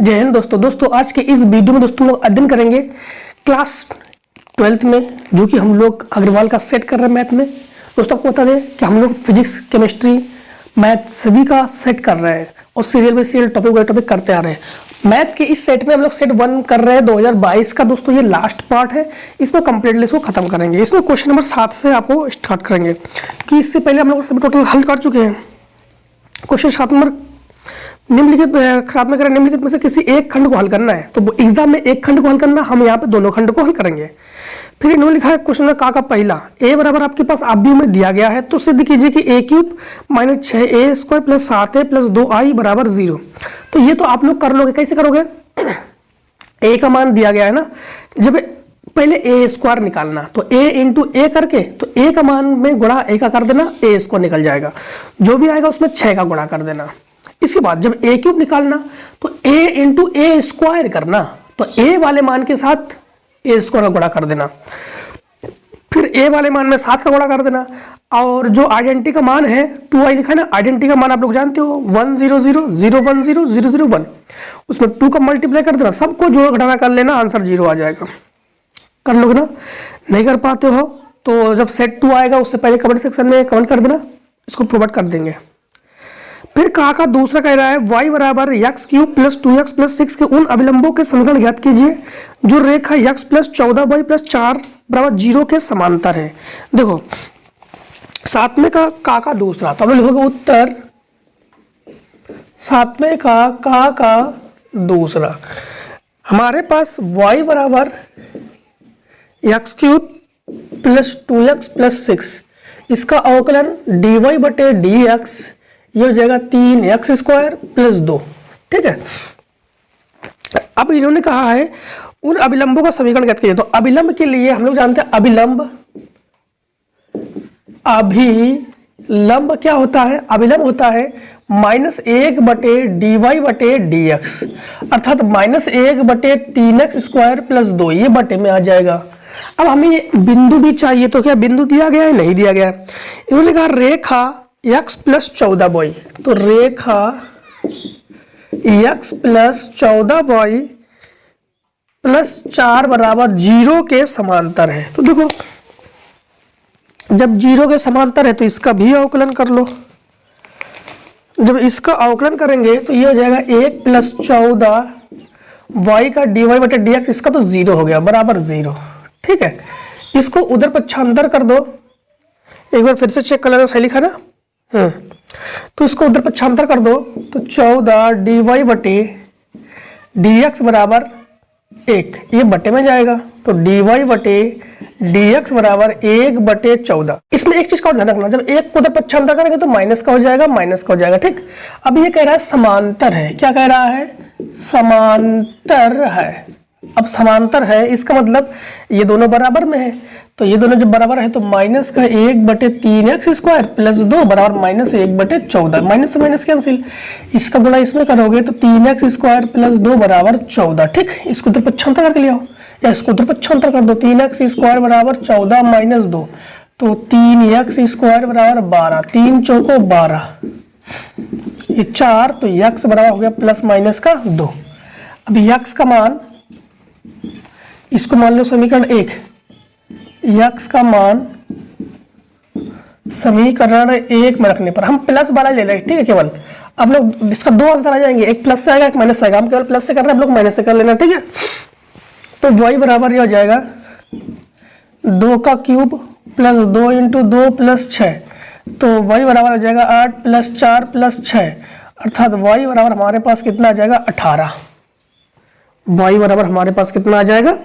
जय हिंद दोस्तों आज के इस वीडियो में दोस्तों लोग अध्ययन करेंगे क्लास 12th में, जो कि हम लोग अग्रवाल का सेट कर रहे हैं मैथ में। दोस्तों आपको बता दें कि हम लोग फिजिक्स, केमिस्ट्री, मैथ सभी का सेट कर रहे हैं और serial bye serial topic by topic करते आ रहे हैं। मैथ के इस सेट में हम लोग सेट 1 कर रहे हैं 2022 का। दोस्तों ये लास्ट पार्ट है, इसमें कंप्लीटली इसको खत्म करेंगे। इसमें क्वेश्चन नंबर 7 से आपको स्टार्ट करेंगे कि इससे पहले हम लोग सभी टोटल हल कर चुके हैं। क्वेश्चन 7 नंबर निम्नलिखित में से किसी एक खंड को हल करना है। तो एग्जाम में एक खंड को हल करना, हम यहाँ पे दोनों खंड को हल करेंगे। फिर इन्होंने लिखा है क्वेश्चन का पहला a बराबर आपके पास आप भी में दिया गया है, तो सिद्ध कीजिए कि a cube minus 6a square plus 7a plus 2i बराबर 0। तो ये तो आप लोग कर लोगे। कैसे करोगे? a का मान दिया गया है ना, जब पहले a स्क्वायर निकालना, तो a इंटू ए करके, तो a का मान में गुणा a का कर देना, a स्क्वायर निकल जाएगा। जो भी आएगा उसमें 6 का गुणा कर देना। इसके बाद जब a क्यूब निकालना, तो a इंटू ए स्क्वायर करना, तो a वाले मान के साथ a स्क्वायर का गुणा कर देना। फिर a वाले मान में 7 का गुणा कर देना। और जो आइडेंटिटी का मान है 2i लिखा है ना, आइडेंटिटी का मान आप लोग जानते हो 1 0 0 0 1 0 0 0 1, उसमें 2 का मल्टीप्लाई कर देना, सबको जोड़ घटाना कर लेना, आंसर 0 आ जाएगा। कर लोगे ना? नहीं कर पाते हो तो जब सेट 2 आएगा उससे पहले कमेंट सेक्शन में कमेंट कर देना, इसको प्रोवाइड कर देंगे। फिर का दूसरा कह रहा है y बराबर x cube plus 2x plus 6 के उन अभिलंबों के समीकरण ज्ञात कीजिए जो रेखा x प्लस 14y प्लस 4 बराबर 0 के समांतर है। देखो सातवें का दूसरा, तो हम लिखोगे उत्तर सातवें का दूसरा। हमारे पास y बराबर x cube plus 2x plus 6, इसका अवकलन dy बटे dx, ये हो जाएगा 3x स्क्वायर प्लस 2। ठीक है, अब इन्होंने कहा है उन अभिलंबों का समीकरण ज्ञात कीजिए। तो अभिलंब के लिए हम लोग जानते हैं अभिलंब क्या होता है? अभिलंब होता है -1 बटे dy बटे dx, अर्थात -1 बटे 3x स्क्वायर प्लस 2, ये बटे में आ जाएगा। अब हमें बिंदु भी चाहिए, तो क्या बिंदु दिया गया है? नहीं दिया गया है। इन्होंने कहा रेखा x प्लस 14y, तो रेखा x प्लस 14y प्लस 4 बराबर 0 के समांतर है। तो देखो जब 0 के समांतर है तो इसका भी अवकलन कर लो। जब इसका अवकलन करेंगे तो ये हो जाएगा 1 प्लस 14y का dy बटे dx, इसका तो 0 हो गया बराबर 0। ठीक है, इसको उधर पक्षांतर कर दो, एक बार फिर से चेक कर लेना सही लिखा ना। तो इसको उधर पक्षांतर कर दो, तो 14 dy बटे dx बराबर 1, ये बटे में जाएगा, तो dy बटे dx बराबर 1 बटे 14। इसमें एक चीज का ध्यान रखना, जब एक को उधर पक्षांतर करेंगे तो माइनस का हो जाएगा, ठीक। अब ये कह रहा है समांतर है। क्या कह रहा है? समांतर है। अब समांतर है इसका मतलब ये दोनों बराबर में है, तो ये दोनों जब बराबर है तो माइनस का 1 बटे 3x स्क्वायर प्लस 2 बराबर -1 बटे 14, माइनस से माइनस कैंसिल, इसका गुणा इसमें करोगे तो 3x स्क्वायर प्लस 2 बराबर 14। ठीक, इसको तो पक्षांतर करके ले आओ, या इसको तो पक्षांतर कर दो, 3x स्क्वायर बराबर 14 माइनस 2, तो 3x स्क्वायर बराबर 12, 3 चौको 12, ये 4, तो x बराबर हो गया प्लस माइनस का 2। अब x का मान, इसको मान लो समीकरण 1, x का मान समीकरण 1 में रखने पर हम प्लस वाला ले रहे हैं। ठीक है, केवल अब लोग इसका 2 आंसर आ जाएंगे, एक प्लस से आएगा एक माइनस से आएगा, हम केवल प्लस से कर रहे हैं, हम लोग माइनस से कर लेना। ठीक है, तो y बराबर ये हो जाएगा 2 का क्यूब प्लस 2 इंटू 2 प्लस 6, तो y बराबर हो जाएगा 8 प्लस 4 प्लस 6, अर्थात y बराबर हमारे पास कितना आ जाएगा? 18। y बराबर हमारे पास कितना आ जाएगा?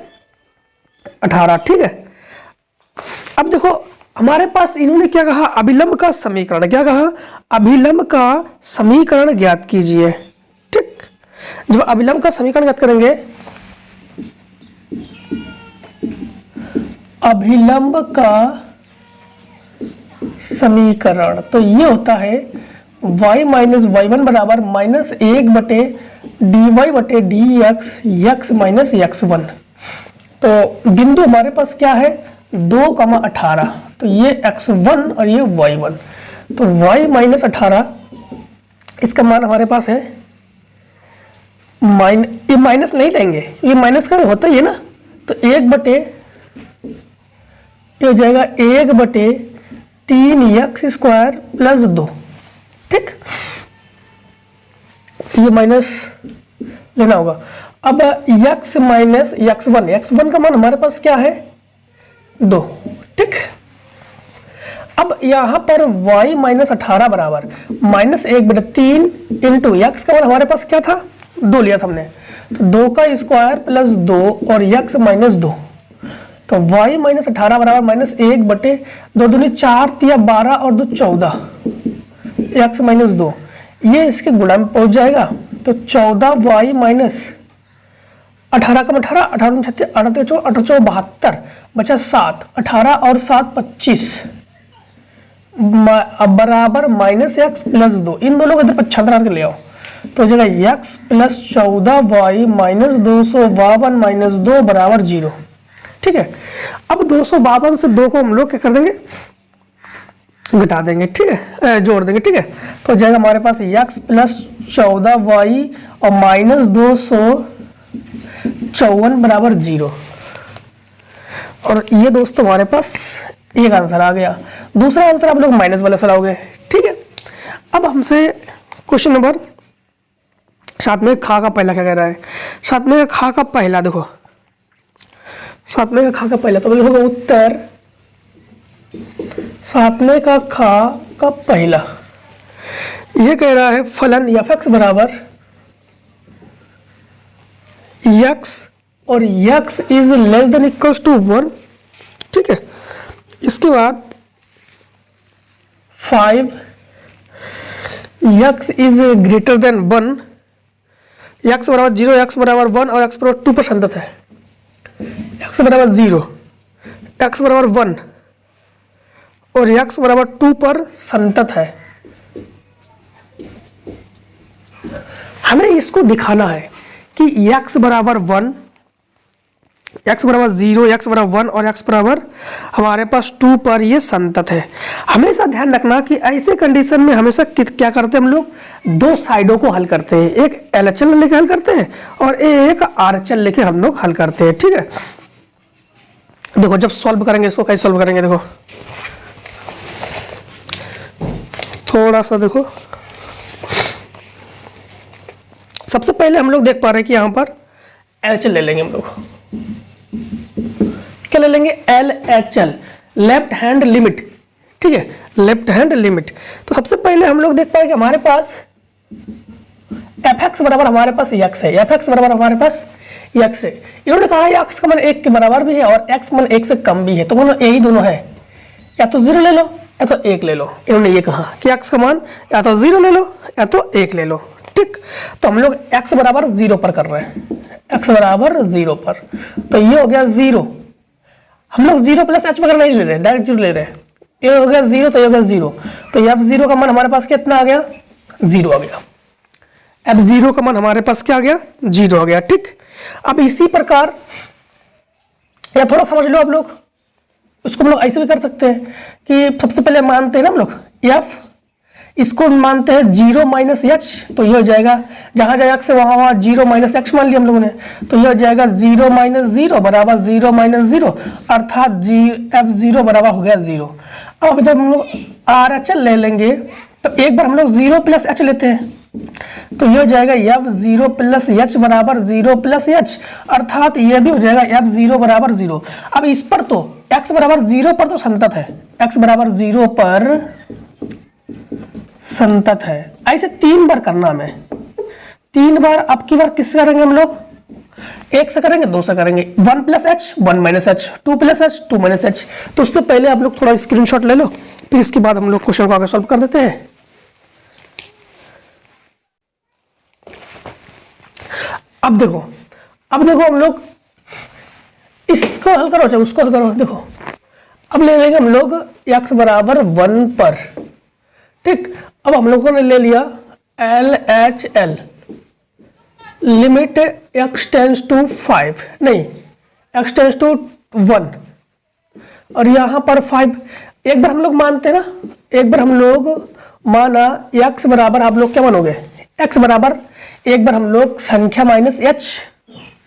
18। ठीक है, अब देखो हमारे पास इन्होंने क्या कहा? अभिलंब का समीकरण। क्या कहा? अभिलंब का समीकरण ज्ञात कीजिए। ठीक, जब अभिलंब का समीकरण ज्ञात करेंगे, अभिलंब का समीकरण, तो ये होता है y माइनस y1 बराबर -1 बटे dy बटे dx x माइनस x1। तो बिंदु हमारे पास क्या है? 2,18, तो ये x1 और ये y1, तो y माइनस 18 इसका मान हमारे पास है ये माइनस नहीं लेंगे, ये माइनस का होता ही है ना, तो 1/, ये हो जाएगा 1/3x² प्लस 2। ठीक, ये माइनस लेना होगा। अब x माइनस x1 का मान हमारे पास क्या है 2। ठीक, अब यहां पर y माइनस 18 बराबर -1/3 इंटू x का मान हमारे पास क्या था 2 लिया था हमने, तो 2 का स्क्वायर प्लस 2 और x माइनस 2, तो y माइनस 18 बराबर -1/2 दूनी 4 तिया 12 और 2 14, x माइनस 2, ये इसके गुणा में पहुंच जाएगा, तो 14y माइनस 18 का 18, 18 36, 18 72, बचा 7, 18 और 7 25 बराबर -x प्लस 2, इन दोनों को इधर 75 के ले आओ, तो हो जाएगा x plus 14y minus 252 minus 2 बराबर 0। ठीक है, अब 252 से 2 को हम लोग क्या कर देंगे, घटा देंगे। ठीक है, जोड़ देंगे। ठीक है, तो हो जाएगा हमारे पास x प्लस 14y और माइनस 254 बराबर 0, और ये दोस्तों हमारे पास एक आंसर आ गया। दूसरा आंसर आप लोग माइनस वाला सलाओगे। ठीक है, अब हमसे क्वेश्चन नंबर 7 में खा का पहला क्या कह रहा है, 7 में खा का पहला, देखो 7 में खा का पहला, तो होगा उत्तर 7 में का खा का पहला। ये कह रहा है फलन f(x) बराबर x और x is less than equals to 1। ठीक है, इसके बाद 5x is greater than 1, x बराबर 0, x बराबर 1 और x बराबर 2 पर संतत है। x बराबर 0, x बराबर 1 और x बराबर 2 पर संतत है। हमें इसको दिखाना है कि x बराबर 1, x बराबर 0, x बराबर 1 और x बराबर हमारे पास 2 पर ये संतत है। हमेशा ध्यान रखना कि ऐसे कंडीशन में हमेशा क्या करते हैं हम लोग, दो साइडों को हल करते हैं, एक LHL लेके हल करते हैं और एक RHL लेके हम लोग हल करते हैं। ठीक है, देखो जब सॉल्व करेंगे इसको कैसे सॉल्व करेंगे, देखो थोड़ा सा देखो, सबसे पहले हम लोग देख पा रहे हैं कि यहां पर LHL ले लेंगे हम लोग। क्या ले लेंगे, LHL, लेफ्ट हैंड लिमिट। ठीक है, लेफ्ट हैंड लिमिट। तो सबसे पहले हम लोग देख पाए कि हमारे पास fx बराबर हमारे पास x है, fx बराबर हमारे पास x है। इन्होंने कहा x का मान 1 के बराबर भी है और x मान 1 से कम भी है, तो दोनों यही दोनों है, या तो 0 ले लो या तो 1 ले लो। इन्होंने ये कहा कि x का मान या तो 0 ले लो या तो 1 ले लो। ठीक, तो हम लोग x बराबर 0 पर कर रहे हैं, x बराबर 0 पर, तो ये हो गया 0। हम लोग 0 प्लस h वगैरह नहीं ले रहे, डायरेक्ट 0 ले रहे हैं। ये हो गया 0, तो ये हो गया 0, तो f0 का मान हमारे पास कितना आ गया, 0 आ गया। f0 का मान हमारे पास क्या आ गया, 0 आ गया। ठीक, अब इसी प्रकार या थोड़ा समझ लो आप लोग, उसको हम लोग ऐसे भी कर सकते हैं कि सबसे पहले मानते हैं ना हम लोग f, इसको मानते हैं 0 माइनस एच, तो ये हो जाएगा जहां जहां x से वहां 0 माइनस एक्स मान लिया हम लोगों ने, तो ये हो जाएगा 0 माइनस 0 बराबर 0 माइनस 0, अर्थात f0 बराबर हो गया 0। अब जब हम लोग RHL ले लेंगे तो एक बार हम लोग 0 प्लस एच लेते हैं, तो ये हो जाएगा f0 प्लस एच बराबर 0 प्लस एच, अर्थात ये भी हो जाएगा f0 बराबर 0। अब इस पर तो x बराबर 0 पर तो संतत है, x बराबर 0 पर संतत है। ऐसे 3 बार करना हमें, 3 बार। अब की बार किससे करेंगे हम लोग, 1 से करेंगे, 2 से करेंगे, 1 plus H 1 minus H, 2 plus H 2 minus H. तो उससे पहले आप लोग थोड़ा स्क्रीनशॉट ले लो, फिर इसके बाद हम लोग क्वेश्चन को आगे सॉल्व कर देते हैं। अब देखो हम लोग इसको हल करो चाहे उसको हल करो। देखो अब ले लेंगे हम लोग x बराबर 1 पर। ठीक, अब हम लोगों ने ले लिया LHL, limit x tends to 5, नहीं x टेंस टू 1, और यहां पर 5। एक बार हम लोग मानते हैं ना, एक बार हम लोग माना x बराबर, आप लोग क्या मानोगे, x बराबर एक बार हम लोग संख्या माइनस एच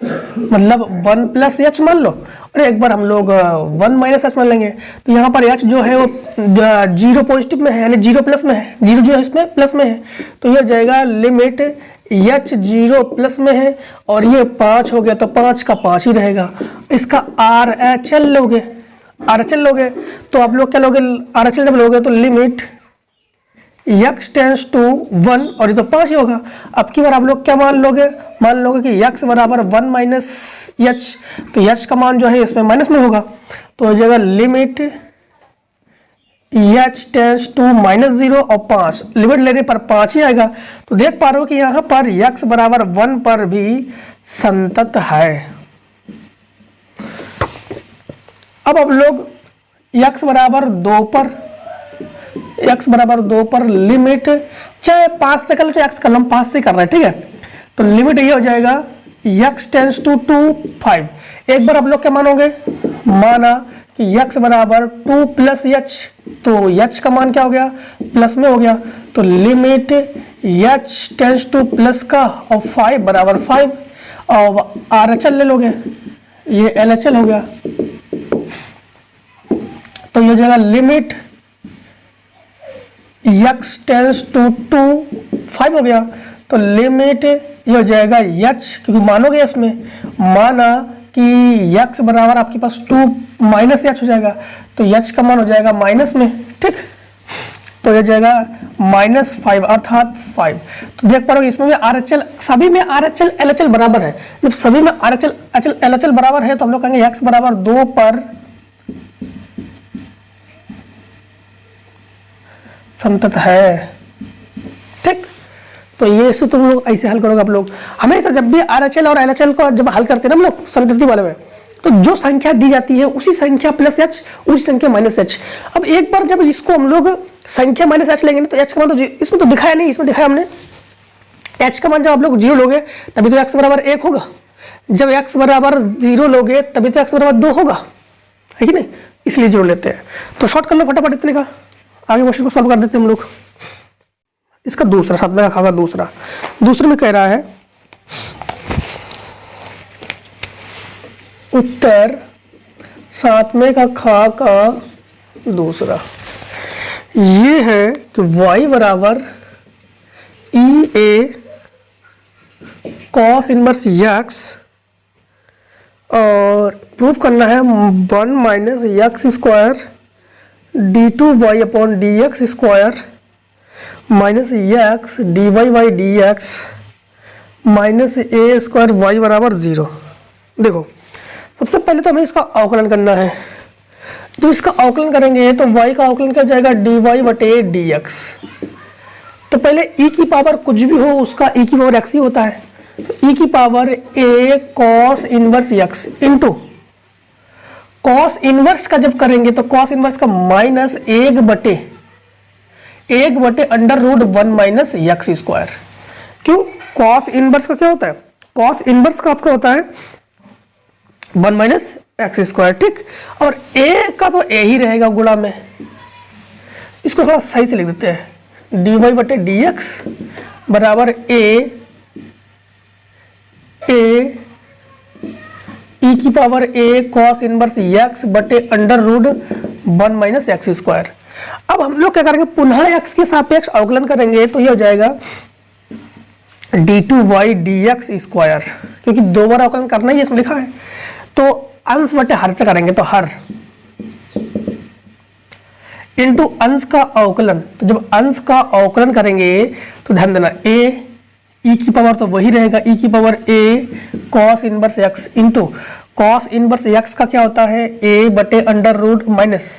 मतलब 1 प्लस एच मान लो, और एक बार हम लोग 1 माइनस एच मान लेंगे। तो यहाँ पर एच जो है वो 0 पॉजिटिव में है, यानी 0 प्लस में है, 0 जो है इसमें प्लस में है। तो ये हो जाएगा लिमिट एच 0 प्लस में है और ये 5 हो गया, तो 5 का 5 ही रहेगा। इसका आर एच एल लोगे, आर एच एल लोगे तो आप लोग क्या लोगे, आर एच एल जब लोगे तो लिमिट x टेंस टू 1 और ये तो 5 ही होगा। अब की बार आप लोग क्या मान लोगे, मान लोगे कि x बराबर 1 माइनस एच, तो h का मान जो है इसमें माइनस में होगा, तो हो जाएगा limit h tends to minus 0 और 5, लिमिट लेने पर 5 ही आएगा। तो देख पा रहे हो कि यहाँ पर x बराबर 1 पर भी संतत है। अब आप लोग x बराबर 2 पर, x बराबर 2 पर लिमिट चाहे 5 से कर लो चाहे x कर लो, हम 5 से कर रहे हैं, ठीक है। तो लिमिट ये हो जाएगा x टेंस टू 2 5। एक बार आप लोग क्या मानोगे, माना कि x बराबर 2 प्लस एच, तो h का मान क्या हो गया, प्लस में हो गया। तो limit h tends two plus का और 5 बराबर 5, और आर एच एल ले लोगे, ये एल एच एल हो गया। तो ये हो जाएगा लिमिट x टेंस टू 2 5 हो गया। तो लिमिट ये हो जाएगा h, क्योंकि मानोगे इसमें, माना कि x बराबर आपके पास 2 माइनस एच हो जाएगा, तो h का मान हो जाएगा माइनस में, ठीक। तो ये जाएगा -5 अर्थात 5। तो देख पा रहे हो इसमें भी आर एच एल, सभी में R H L L H L बराबर है। जब सभी में R H L L H L बराबर है तो हम लोग कहेंगे x बराबर 2 पर संतत है, ठीक। तो ये इसे तुम लोग ऐसे हल करोगे। आप लोग हमेशा जब भी आरएचएल और एलएचएल को जब हल करते हैं ना हम लोग संतति वाले में, तो जो संख्या दी जाती है उसी संख्या प्लस एच, उसी संख्या माइनस एच। अब एक बार जब इसको हम लोग संख्या माइनस एच लेंगे ना, तो एच का मान तो इसमें तो दिखाया नहीं, इसमें दिखाया हमने एच का मान जब आप लोग 0 लोगे तभी तो एक्स बराबर 1 होगा, जब एक्स बराबर 0 लोगे तभी तो एक्स बराबर 2 होगा, है कि नहीं, इसलिए 0 लेते हैं। तो शॉर्ट कर लो फटाफट इतने का, आगे क्वेश्चन को सॉल्व कर देते हैं हम लोग। इसका दूसरा 7वें का खा का दूसरे में कह रहा है उत्तर 7वें का खा का दूसरा ये है कि y बराबर e a cos inverse x और प्रूफ करना है 1 minus x square d two y upon d x square minus x d y by d x minus a square y बराबर 0। देखो सबसे पहले तो हमें इसका अवकलन करना है, तो इसका अवकलन करेंगे तो y का अवकलन क्या जाएगा डी वाई बटे डी एक्स। तो पहले e की पावर कुछ भी हो उसका e की पावर x ही होता है, तो e की power a cos inverse x into cos inverse का जब करेंगे तो कॉस इनवर्स का माइनस 1 बटे under root 1 minus x square. क्यों, कॉस इनवर्स का क्या होता है, कॉस इनवर्स का आपका होता है 1 माइनस एक्स स्क्वायर, ठीक। और a का तो a ही रहेगा गुणा में, इसको थोड़ा सही से लिख देते हैं, डी वाई बटे डी एक्स बराबर ए ई की power a cos inverse x बटे under root 1 minus x square. अब हम लोग क्या करेंगे, पुनः x के सापेक्ष अवकलन करेंगे, तो ये हो जाएगा d two y d x square, क्योंकि 2 बार अवकलन करना ही इसमें लिखा है। तो अंश बटे हर से करेंगे, तो हर इंटू अंश का अवकलन। तो जब अंश का अवकलन करेंगे तो ध्यान देना a ई की पावर तो वही रहेगा, ई की power a cos inverse x into cos inverse x का क्या होता है a बटे अंडर रूट माइनस,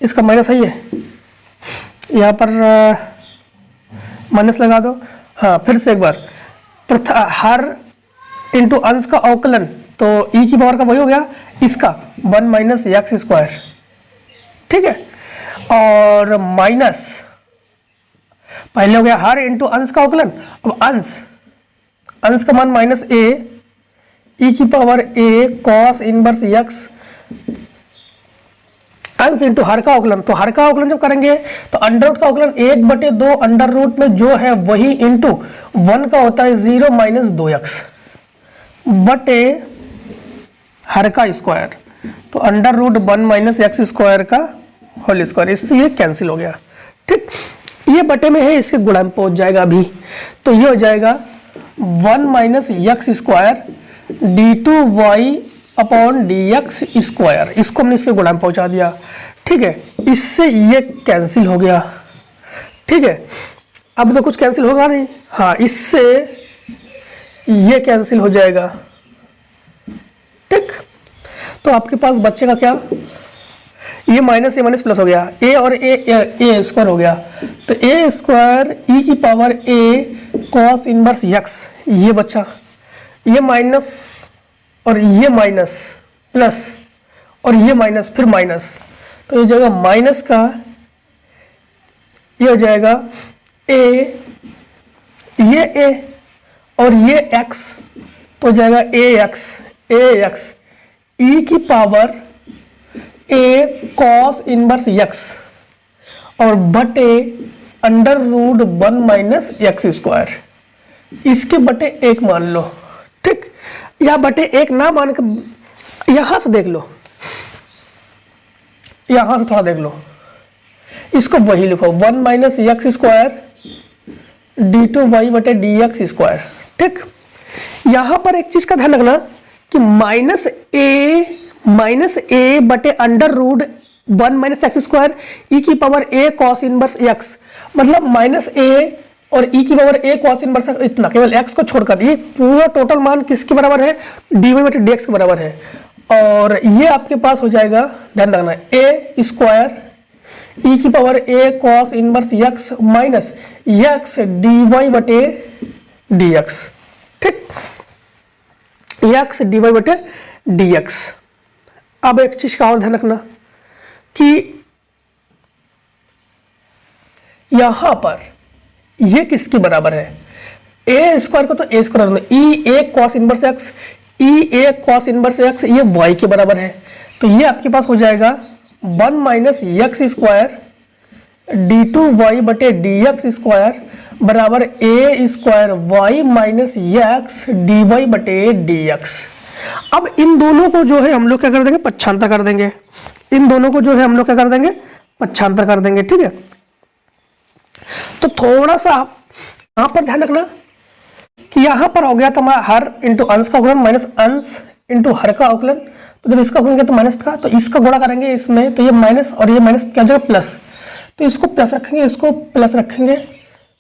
इसका माइनस सही है, यहाँ पर माइनस लगा दो। हाँ फिर से एक बार, हर इंटू अंश का अवकलन, तो ई की पावर का वही हो गया इसका 1 माइनस एक्स स्क्वायर, ठीक है। और माइनस पहले हो गया हर इंटू अंश का अवकलन, अब अंश का मान माइनस a ई की power a cos inverse x अंश इंटू हर का अवकलन, तो हर का अवकलन जब करेंगे तो अंडर रूट का अवकलन 1/2 अंडर रूट में जो है वही इंटू 1 का होता है 0 माइनस 2x बटे हर का स्क्वायर, तो under root 1 minus x square का होल स्क्वायर, इससे ये कैंसिल हो गया। ठीक, ये बटे में है, इसके गुणा में पहुंच जाएगा अभी, तो ये हो जाएगा 1 minus x square d2y upon dx square, इसको हमने इसके गुणा में पहुंचा दिया। ठीक है, इससे ये कैंसिल हो गया। ठीक है, अब तो कुछ कैंसिल होगा नहीं, हाँ इससे ये कैंसिल हो जाएगा। ठीक, तो आपके पास बचेगा क्या, ये माइनस प्लस हो गया, a और a स्क्वायर हो गया, तो a स्क्वायर e की power a cos inverse x, ये बचा, ये माइनस और ये माइनस प्लस और ये माइनस फिर माइनस, तो ये जाएगा माइनस का, ये हो जाएगा a, ये a और ये x, तो हो जाएगा ax e की power a cos inverse x और बटे under root 1 minus x square, इसके बटे 1 मान लो। ठीक, या बटे 1 ना मान के यहां से देख लो, यहां से थोड़ा देख लो, इसको वही लिखो 1 माइनस एक्स स्क्वायर d2y बटे dx स्क्वायर। ठीक, यहां पर एक चीज का ध्यान रखना कि माइनस ए बटे under root 1 minus x square e की power a cos inverse x, मतलब माइनस a और e की पावर a कॉस इनवर्स इतना, केवल x को छोड़कर ये पूरा टोटल मान किसके बराबर है, dy बटे dx के बराबर है। और ये आपके पास हो जाएगा, ध्यान रखना, a स्क्वायर e की power a cos inverse x minus x dy बटे dx। ठीक, x dy बटे dx। अब एक चीज का और ध्यान रखना कि यहां पर ये किसके बराबर है, a स्क्वायर को तो a square, E a cos inverse x, E a cos inverse x ये y के बराबर है, तो ये आपके पास हो जाएगा 1 माइनस एक्स स्क्वायर d2y बटे dx स्क्वायर बराबर a square y minus x dy बटे dx। अब इन दोनों को जो है हम लोग क्या कर देंगे, पक्षांतर कर देंगे, इन दोनों को जो है हम लोग क्या कर देंगे, पक्षांतर कर देंगे। ठीक है, तो थोड़ा सा यहां पर ध्यान रखना कि यहां पर हो गया तो हमारा हर इंटू अंश का अवकलन माइनस अंश इंटू हर का अवकलन, तो जब इसका अवकलन तो माइनस का, तो इसका गुणा करेंगे इसमें, तो ये माइनस और ये माइनस क्या जगह प्लस, तो इसको प्लस रखेंगे, इसको प्लस रखेंगे,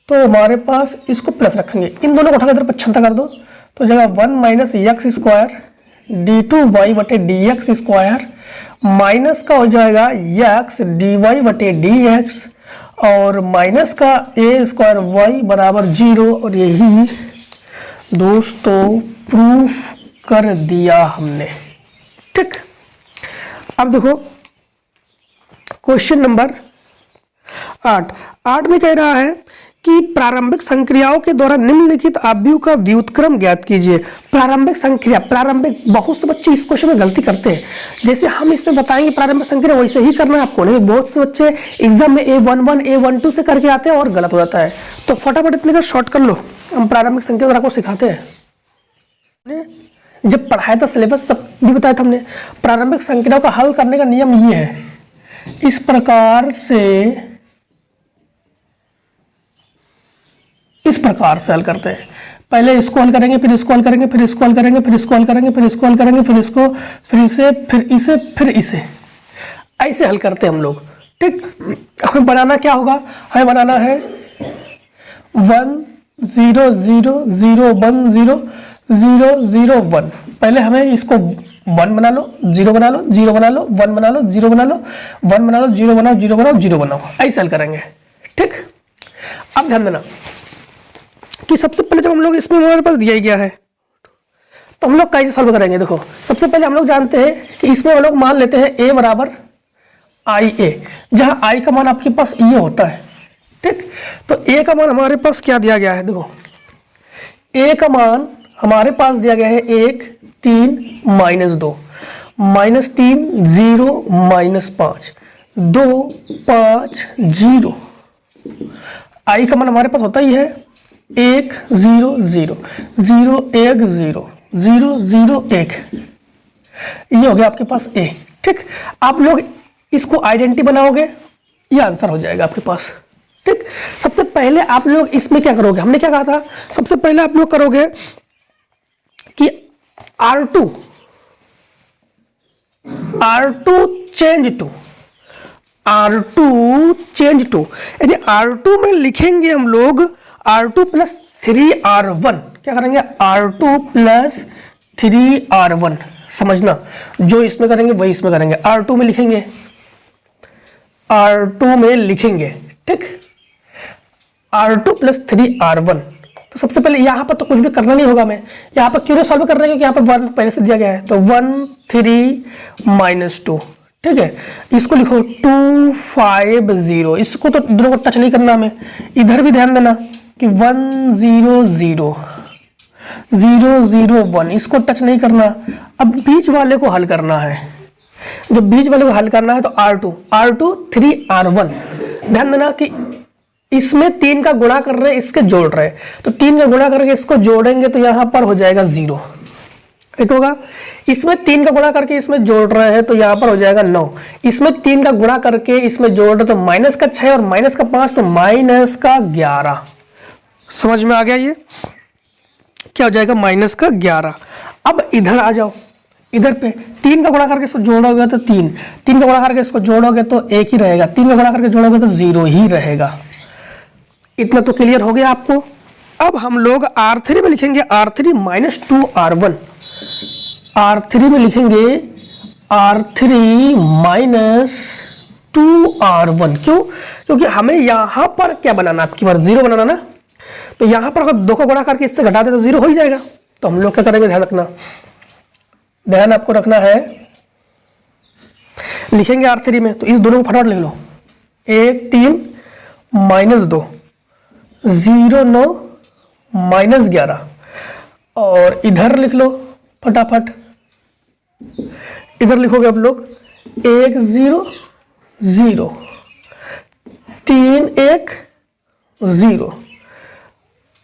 तो हमारे पास इसको प्लस रखेंगे, इन दोनों को उठाकर इधर पक्षांतर कर दो, तो जगह 1 माइनस एक्स स्क्वायर d2y बटे dx स्क्वायर माइनस का हो जाएगा x dy बटे dx और माइनस का a स्क्वायर y बराबर 0, और यही दोस्तों प्रूफ कर दिया हमने। ठीक, अब देखो क्वेश्चन नंबर 8 में कह रहा है कि प्रारंभिक संक्रियाओं के द्वारा निम्नलिखित आव्यूह का व्युत्क्रम ज्ञात कीजिए। प्रारंभिक संक्रिया, प्रारंभिक, बहुत से बच्चे इस क्वेश्चन में गलती करते हैं, जैसे हम इसमें बताएंगे प्रारंभिक संक्रिया वैसे ही करना है आपको, नहीं बहुत से बच्चे एग्जाम में A11 A12 से करके आते हैं और गलत हो जाता है, तो फटाफट इतने का शॉर्ट कर लो, हम प्रारंभिक संक्रिया आपको सिखाते हैं। जब पढ़ाया था सिलेबस सब भी बताया था हमने, प्रारंभिक संक्रियाओं का हल करने का नियम ये है, इस प्रकार से हल करते हैं, पहले इसको हल करेंगे, फिर इसको हल करेंगे, फिर इसको हल करेंगे, फिर इसको हल करेंगे, फिर इसको हल करेंगे, फिर इसको, फिर इसे, फिर इसे, फिर इसे, ऐसे हल करते हैं हम लोग। ठीक, हमें बनाना क्या होगा, हमें बनाना है 1 0 0 0 1 0 0 0 1। पहले हमें इसको 1 बना लो, 0 बना लो, 0 बना लो, 1 बना लो, 0 बना लो, 1 बना लो, 0 बनाओ, 0 बनाओ, 0 बनाओ, ऐसे हल करेंगे। ठीक, अब ध्यान देना कि सबसे पहले जब हम लोग इसमें हमारे पास दिया ही गया है तो हम लोग कैसे सॉल्व करेंगे। देखो सबसे पहले हम लोग जानते हैं कि इसमें हम लोग मान लेते हैं a बराबर आई ए, जहां i का मान आपके पास ये होता है। ठीक, तो a का मान हमारे पास क्या दिया गया है, देखो a का मान हमारे पास दिया गया है 1 3 -2 -3 0 -5, 2 5 0। आई का मान हमारे पास होता ही है 1 0 0 0 1 0 0 0 1। ये हो गया आपके पास ए। ठीक, आप लोग इसको आइडेंटिटी बनाओगे, ये आंसर हो जाएगा आपके पास। ठीक, सबसे पहले आप लोग इसमें क्या करोगे, हमने क्या कहा था, सबसे पहले आप लोग करोगे कि R2 change to R2 change to, यानी R2 में लिखेंगे हम लोग R2 प्लस 3R1। क्या करेंगे, R2 प्लस 3R1। समझना, जो इसमें करेंगे वही इसमें करेंगे। R2 में लिखेंगे, R2 में लिखेंगे, ठीक, R2 प्लस 3R1। तो सबसे पहले यहाँ पर तो कुछ भी करना नहीं होगा, मैं यहाँ पर क्यों सॉल्व कर रहे हैं, क्योंकि यहाँ पर 1 पहले से दिया गया है। तो 1 3 - 2, ठीक है। इसको लिखो 2 5 0। इसको तो दोनों को टच नहीं करना हमें। इधर भी ध्यान देना कि 1 0 0 0 0 1, इसको टच नहीं करना। अब बीच वाले को हल करना है। जब बीच वाले को हल करना है तो R2 3R1। ध्यान देना कि इसमें 3 का गुणा कर रहे, इसके जोड़ रहे, तो 3 का गुणा करके इसको जोड़ेंगे तो यहां पर हो जाएगा 0। तो होगा, इसमें 3 का गुणा करके इसमें जोड़ रहे हैं तो यहां पर हो जाएगा 9। इसमें 3 का गुणा करके इसमें जोड़ रहे तो माइनस का 6 और माइनस का 5, तो माइनस का 11। समझ में आ गया, ये क्या हो जाएगा, माइनस का 11। अब इधर आ जाओ, इधर पे 3 का गुणा करके इसको जोड़ोगे तो 3 का गुणा करके इसको जोड़ोगे तो 1 ही रहेगा, 3 का गुणा करके जोड़ोगे तो 0 ही रहेगा। इतना तो क्लियर हो गया आपको। अब हम लोग R3 में लिखेंगे R3 - 2R1। R3 में लिखेंगे R3 - 2R1। क्यों, क्योंकि हमें यहां पर क्या बनाना, आपकी बार 0 बनाना ना। तो यहां पर अगर 2 का गुणा करके इससे घटा दे तो 0 हो ही जाएगा। तो हम लोग क्या करेंगे, ध्यान रखना, ध्यान आपको रखना है, लिखेंगे R3 में तो इस दोनों को फटाफट लिख लो। 1 3 - 2 0 9 -11। और इधर लिख लो फटाफट, इधर लिखोगे आप लोग 1 0 0 3 1 0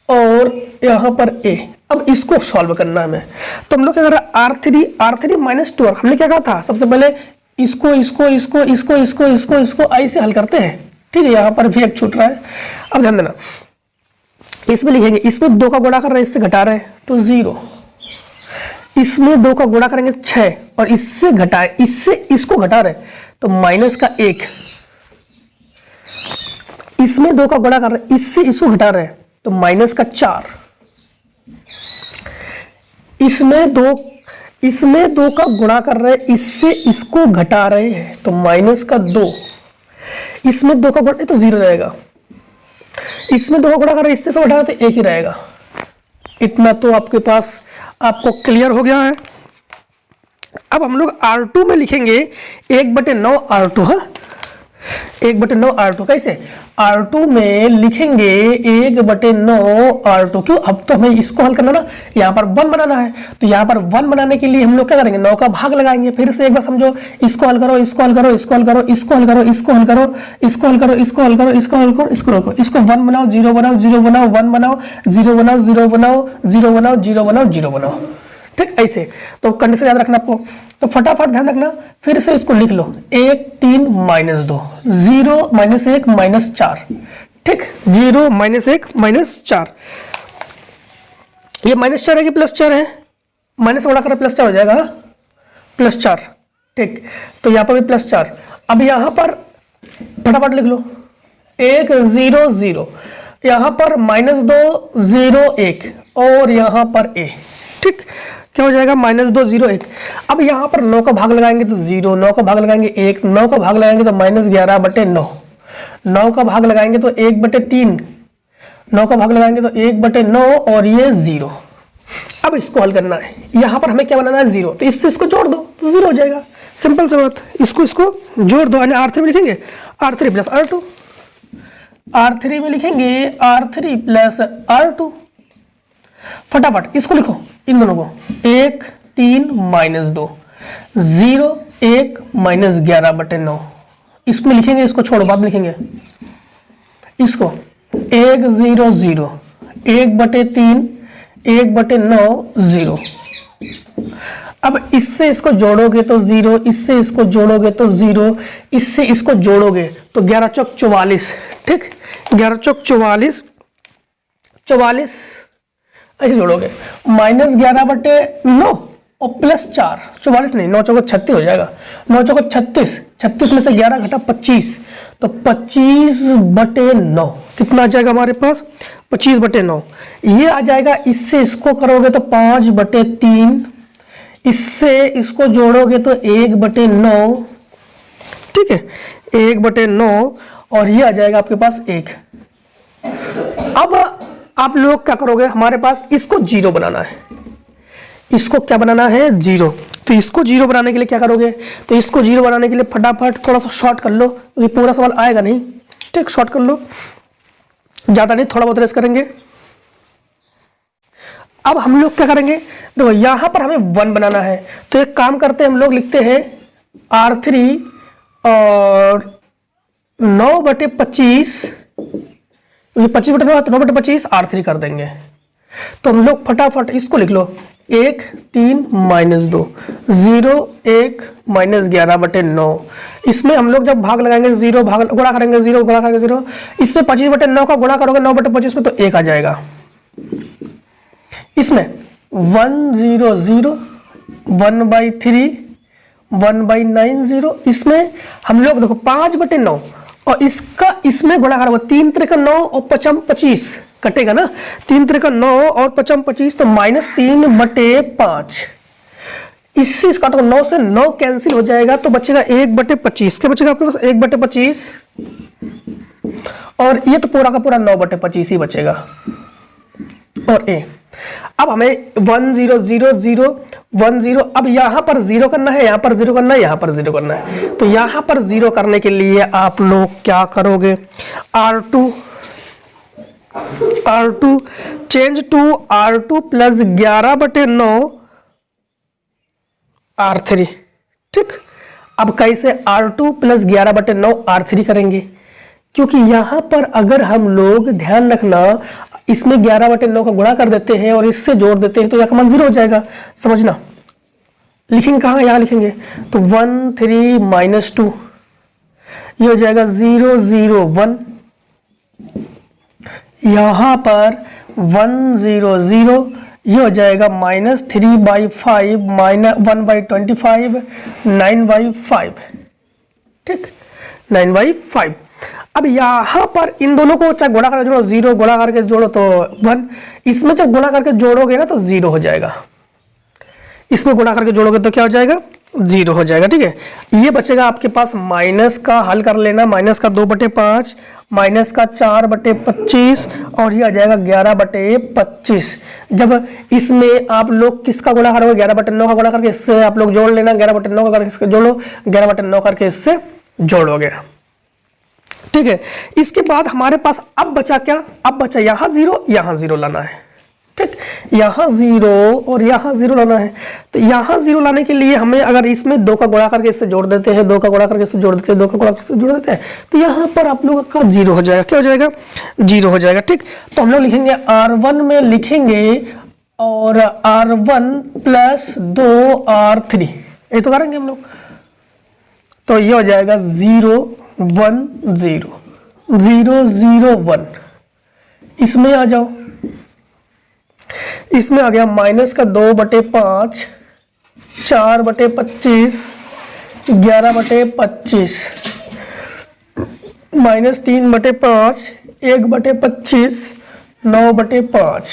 और यहां पर ए। अब इसको सॉल्व करना है हमें। तो हम लोग क्या कर रहे हैं, R3 - 2। हमने क्या कहा था, सबसे पहले इसको आई से हल करते हैं। ठीक है, यहां पर भी एक छूट रहा है। अब ध्यान देना, इसमें लिखेंगे, इसमें 2 का गुणा कर रहे हैं, इससे घटा रहे हैं तो 0। इसमें 2 का गुणा करेंगे 6 और इससे घटाए, इससे इसको घटा रहे तो माइनस का 1। इसमें 2 का गुणा कर रहे, इससे इसको घटा रहे तो माइनस का 4। इसमें 2 का गुणा कर रहे, इससे इसको घटा रहे हैं तो माइनस का 2। इसमें 2 का गुणा तो 0 रहेगा, इसमें 2 का गुणा कर रहे, इससे घटा रहे तो 1 ही रहेगा। इतना तो आपके पास आपको क्लियर हो गया है। अब हम लोग R2 में लिखेंगे 1/9 R2। हाँ, 1/9 R2 कैसे, R2 में लिखेंगे 1/9 R2। क्यों, अब तो हमें इसको हल करना ना, यहाँ पर 1 बनाना है। तो यहाँ पर 1 बनाने के लिए हम लोग क्या करेंगे, 9 का भाग लगाएंगे। फिर से एक बार समझो, इसको हल करो, इसको हल करो, इसको हल करो, इसको हल करो, इसको हल करो, इसको हल करो, इसको हल करो, इसको हल करो, इसको हल करो, इसको 1 बनाओ 0 बनाओ 0 बनाओ 1 बनाओ 0 बनाओ 0 बनाओ 0 बनाओ 0 बनाओ 0 बनाओ। ठीक, ऐसे तो कंडीशन याद रखना आपको। तो फटाफट ध्यान रखना, फिर से इसको लिख लो 1 3 - 2 0 -1 -4। ठीक, 0 -1 -4। ये -4 है कि +4 है, माइनस बड़ा कर +4 हो जाएगा, +4। ठीक, तो यहाँ पर भी +4। अब यहाँ पर फटाफट लिख लो 1 0 0, यहाँ पर -2 0 1 और यहाँ पर a। ठीक, क्या हो जाएगा, -2 0 1। अब यहाँ पर 9 का भाग लगाएंगे तो 0, 9 का भाग लगाएंगे 1, 9 का भाग लगाएंगे तो -11/9, 9 का भाग लगाएंगे तो 1/3, 9 का भाग लगाएंगे तो 1/9 और ये 0। अब इसको हल करना है, यहाँ पर हमें क्या बनाना है, 0। तो इससे इसको जोड़ दो तो 0 हो जाएगा। सिंपल सी बात, इसको जोड़ दो। यानी R3 में लिखेंगे R3 + R2। R3 में लिखेंगे R3 + R2। फटाफट इसको लिखो, इन दोनों को 1 3 - 2 0 1 -11/9 इसमें लिखेंगे, इसको छोड़ो बाद में लिखेंगे, इसको 1 0 0 1/3 1/9 0। अब इससे इसको जोड़ोगे तो 0, इससे इसको जोड़ोगे तो 0, इससे इसको जोड़ोगे तो 11 चौक 44, ठीक, 11 चौक 44, 44 ऐसे जोड़ोगे, -11/9 और +4, 44 नहीं, 9 चौको 36 हो जाएगा, 9 चौको 36, 36 में से 11 घटा 25, तो 25/9 कितना आ जाएगा हमारे पास, 25/9 ये आ जाएगा। इससे इसको करोगे तो 5/3, इससे इसको जोड़ोगे तो 1/9, ठीक है, 1/9 और ये आ जाएगा आपके पास 1। अब आप लोग क्या करोगे, हमारे पास इसको 0 बनाना है, इसको क्या बनाना है, 0। तो इसको 0 बनाने के लिए क्या करोगे, तो इसको 0 बनाने के लिए फटाफट थोड़ा सा शॉर्ट कर लो, ये पूरा सवाल आएगा नहीं, ठीक, शॉर्ट कर लो, ज्यादा नहीं, थोड़ा बहुत रेस करेंगे। अब हम लोग क्या करेंगे, देखो यहां पर हमें 1 बनाना है, तो एक काम करते हैं, हम लोग लिखते हैं R3 और 9/25, 25/9 तो 9/25 R3 कर देंगे। तो हम लोग फटाफट इसको लिख लो, 1 3 -2 0 1 -11/9। इसमें हम लोग जब भाग लगाएंगे 0, भाग गुणा करेंगे 0, गुणा करेंगे 0, इसमें 25/9 का गुणा करोगे 9/25 में तो 1 आ जाएगा। इसमें 1 0 0 1/3 1/9 0, इसमें हम लोग देखो 5/9 और इसका इसमें गुणा करोगे 3 3 9 और 5 25 कटेगा ना, 3 3 9 और 5 25 तो -3/5। इससे इसका तो 9 से 9 कैंसिल हो जाएगा तो बचेगा 1/25। क्या बचेगा आपके पास, 1/25 और ये तो पूरा का पूरा 9/25 ही बचेगा। और ए अब हमें 1 0 0 0 1 0, अब यहां पर 0 करना है, यहां पर 0 करना है, यहां पर 0 करना है। तो यहां पर 0 करने के लिए आप लोग क्या करोगे, R2 change to R2 + 11/9 R3, ठीक। अब कैसे R2 + 11/9 R3 करेंगे, क्योंकि यहां पर अगर हम लोग ध्यान रखना इसमें 11/9 का गुणा कर देते हैं और इससे जोड़ देते हैं तो यह का मान 0 हो जाएगा, समझना। लिखेंगे कहां, यहां लिखेंगे, तो 1 3 -2 ये हो जाएगा 0 0 1, यहां पर 1 0 0 ये हो जाएगा -3/5 1/25 9/5, ठीक, 9/5। अब यहां पर इन दोनों को चाहे गुणा करके जोड़ो, 0 गुणा करके जोड़ो तो 1, इसमें जब गुणा करके जोड़ोगे ना तो 0 हो जाएगा, इसमें गुणा करके जोड़ोगे तो क्या हो जाएगा, 0 हो जाएगा, ठीक है। ये बचेगा आपके पास, माइनस का हल कर लेना, माइनस का 2/5 माइनस का 4/25 और ये आ जाएगा 11/25। जब इसमें आप लोग किसका गुणा करोगे, 11/9 का गुणा करके इससे आप लोग जोड़ लेना, 11/9 का करके इससे जोड़ो, 11/9 करके इससे जोड़ोगे, ठीक है। इसके बाद हमारे पास अब बचा क्या, अब बचा यहाँ 0 लाना है, ठीक, यहाँ 0 और यहाँ 0 लाना है। तो यहाँ 0 लाने के लिए हमें अगर इसमें 2 का गुणा करके इससे जोड़ देते हैं, 2 का गुणा करके इससे जोड़ देते हैं, 2 का गुणा करके जोड़ देते हैं, तो यहाँ पर आप लोगों का 0 हो जाएगा। क्या हो जाएगा, 0 हो जाएगा, ठीक। तो हम लोग लिखेंगे R1 में लिखेंगे और R1 + 2R3 ये तो करेंगे हम लोग, तो ये हो जाएगा 0 1 0 0 0 1। इसमें आ जाओ, इसमें आ गया -2/5 4/25 11/25 -3/5 1/25 9/5।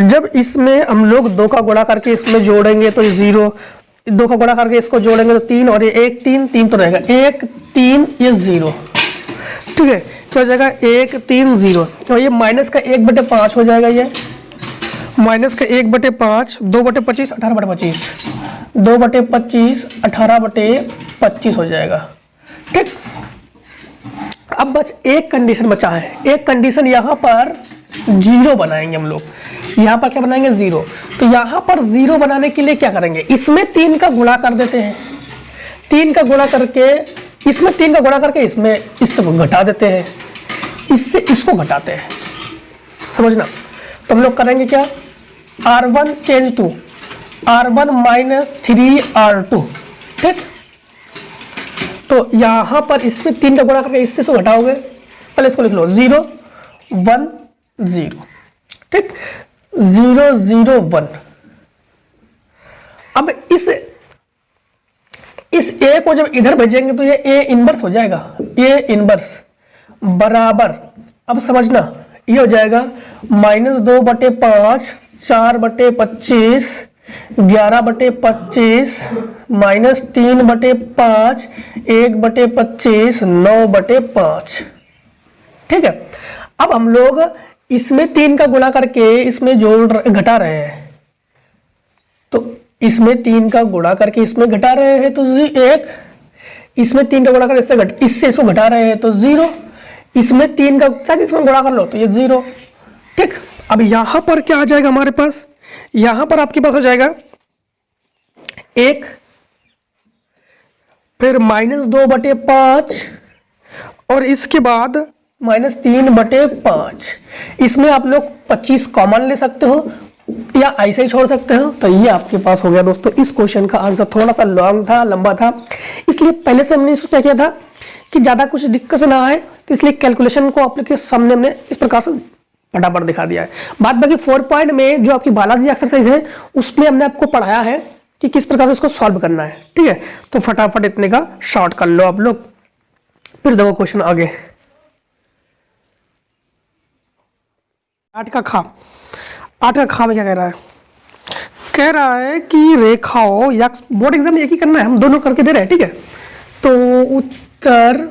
जब इसमें हम लोग 2 का गुणा करके इसमें जोड़ेंगे तो 0, 2 का गुणा करके इसको जोड़ेंगे तो 3 और ये 1 3 तो रहेगा 1 3 ये 0, ठीक है। क्या हो जाएगा 1 3 0 और ये माइनस का 1/5 हो जाएगा, ये माइनस का 1/5 2/25 18/25 2/25 18/25 हो जाएगा, ठीक। अब बस एक कंडीशन बचा है, एक कंडीशन यहाँ पर 0 बनाएंगे हम लोग, यहाँ पर क्या बनाएंगे 0। तो यहाँ पर 0 बनाने के लिए क्या करेंगे, इसमें 3 का गुणा कर देते हैं, 3 का गुणा करके इसमें 3 का गुणा करके इसमें इसको घटा देते हैं, इससे इसको घटाते हैं, समझना। तो हम लोग करेंगे क्या, R1 change to R1 minus 3R2, ठीक। तो यहां पर इसमें 3 का गुणा करके इससे इसको घटाओगे, पहले इसको लिख लो 0 1 0, ठीक, 0 0 1। अब इस A को जब इधर भेजेंगे तो ये A इनवर्स हो जाएगा, A इनवर्स बराबर, अब समझना, ये हो जाएगा -2/5 4/25 11/25 -3/5 1/25 9/5, ठीक है। अब हम लोग इसमें 3 का गुणा करके इसमें घटा रहे हैं, तो इसमें 3 का गुणा करके इसमें घटा रहे हैं तो 1, इसमें 3 का गुणा करके इससे इसको घटा रहे हैं तो 0, इसमें 3 का इसमें गुणा कर लो तो ये 0, ठीक। अब यहां पर क्या आ जाएगा हमारे पास, यहां पर आपके पास हो जाएगा 1, फिर -2/5 और इसके बाद -3/5। इसमें आप लोग 25 कॉमन ले सकते हो या ऐसे ही छोड़ सकते हो। तो ये आपके पास हो गया दोस्तों। इस क्वेश्चन का आंसर थोड़ा सा लॉन्ग था, लंबा था, इसलिए पहले से हमने इसको क्या किया था कि ज़्यादा कुछ दिक्कत ना आए, तो इसलिए कैलकुलेशन को आपके सामने हमने इस प्रकार से फटाफट दिखा दिया है। बाद बाकी 4 पॉइंट में जो आपकी बालाजी एक्सरसाइज है उसमें हमने आपको पढ़ाया है कि किस प्रकार से उसको सॉल्व करना है, ठीक है। तो फटाफट इतने का शॉर्ट कर लो आप लोग, फिर देखो क्वेश्चन आगे। 8 का खा में क्या कह रहा है, कह रहा है कि रेखाओं या बोर्ड एग्जाम एक ही करना है, हम दोनों करके दे रहे हैं, ठीक है। तो उत्तर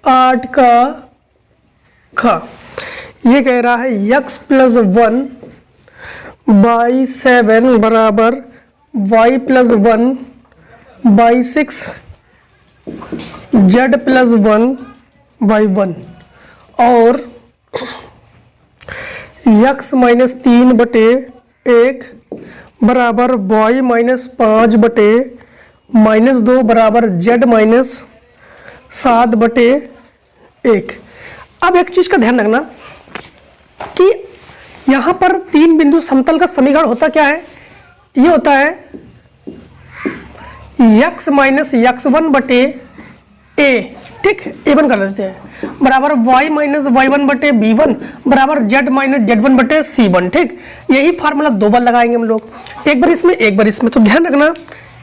8 का खा, ये कह रहा है x + 1 बाई 7 बराबर y + 1 बाई 6 z + 1 बाई 1 और x - 3/1 बराबर y - 5/-2 बराबर z - 7/1। अब एक चीज का ध्यान रखना कि यहां पर 3 बिंदु समतल का समीकरण होता क्या है, ये होता है x - x1/a, ठीक, a1 कर लेते हैं, बराबर y - y1/b1 बराबर z - z1/c1, ठीक। यही फार्मूला 2 बार लगाएंगे हम लोग, एक बार इसमें एक बार इसमें। तो ध्यान रखना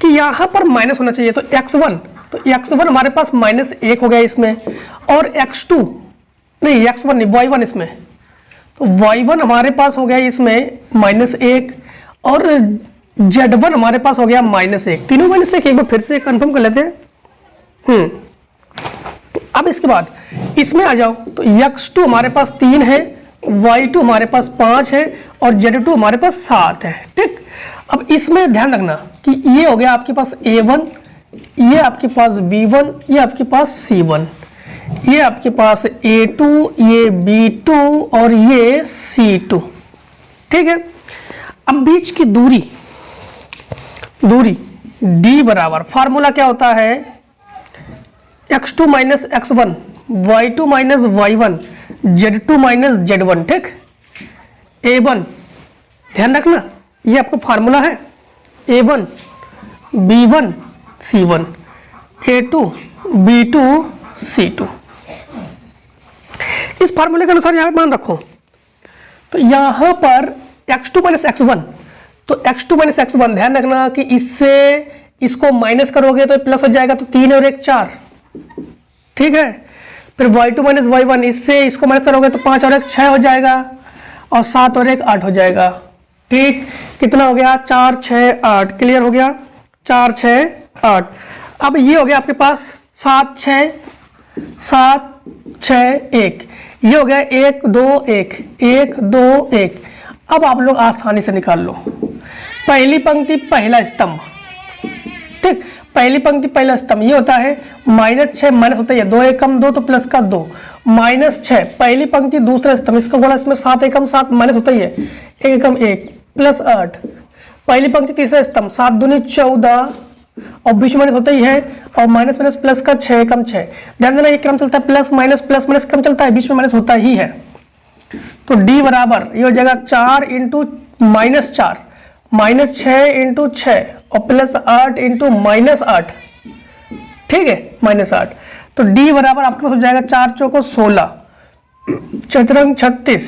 कि यहाँ पर माइनस होना चाहिए, तो x1 हमारे पास -1 हो गया इसमें, और x2 नहीं, x1 नहीं, y1 इसमें, तो y1 हमारे पास हो गया इसमें -1 और z1 हमारे पास हो गया -1, तीनों -1। एक बार फिर से कंफर्म कर लेते हैं। अब इसके बाद इसमें आ जाओ, तो x2 हमारे पास 3 है, y2 हमारे पास 5 है और z2 हमारे पास 7 है, ठीक। अब इसमें ध्यान रखना कि ये हो गया आपके पास a1, ये आपके पास b1, ये आपके पास c1, ये आपके पास a2, ये b2 और ये c2, ठीक है। अब बीच की दूरी d बराबर, फार्मूला क्या होता है, x2 - x1 y2 - y1 z2 - z1, ठीक। a1 ध्यान रखना, ये आपका फार्मूला है, a1 b1 c1 a2 b2 c2। इस फार्मूले के अनुसार यहां मान रखो, तो यहां पर x2 - x1, तो x2 - x1 ध्यान रखना कि इससे इसको माइनस करोगे तो प्लस हो जाएगा, तो 3 और 1 4, ठीक है। फिर y2 - y1, इससे इसको माइनस करोगे तो 5 और 1 6 हो जाएगा, और 7 और 1 8 हो जाएगा, ठीक। कितना हो गया, 4 6 8, क्लियर हो गया, 4 6 8। अब ये हो गया आपके पास 7 6 1, ये हो गया 1 2 1 1 2 1। अब आप लोग आसानी से निकाल लो, पहली पंक्ति पहला स्तंभ, ठीक, पहली पंक्ति पहला स्तंभ ये होता है -6 माइनस होता है 2 एकम 2 तो प्लस का 2 -6, पहली पंक्ति दूसरा स्तंभ, इसका गुणा इसमें 7 एकम 7 माइनस होता है 1 एकम 1 प्लस 8, पहली पंक्ति तीसरा स्तंभ 7 दूनी 14 और बीच में माइनस होता ही है, और माइनस माइनस प्लस का 6 कम 6। ध्यान देना ये क्रम चलता है, प्लस माइनस क्रम चलता है, बीच में माइनस होता ही है। तो d बराबर ये हो जाएगा 4 इंटू -4 -6 इंटू 6 और प्लस 8 इंटू -8, ठीक है, -8। तो d बराबर आपके पास हो जाएगा 4 चौको 16, चतुरंग 36,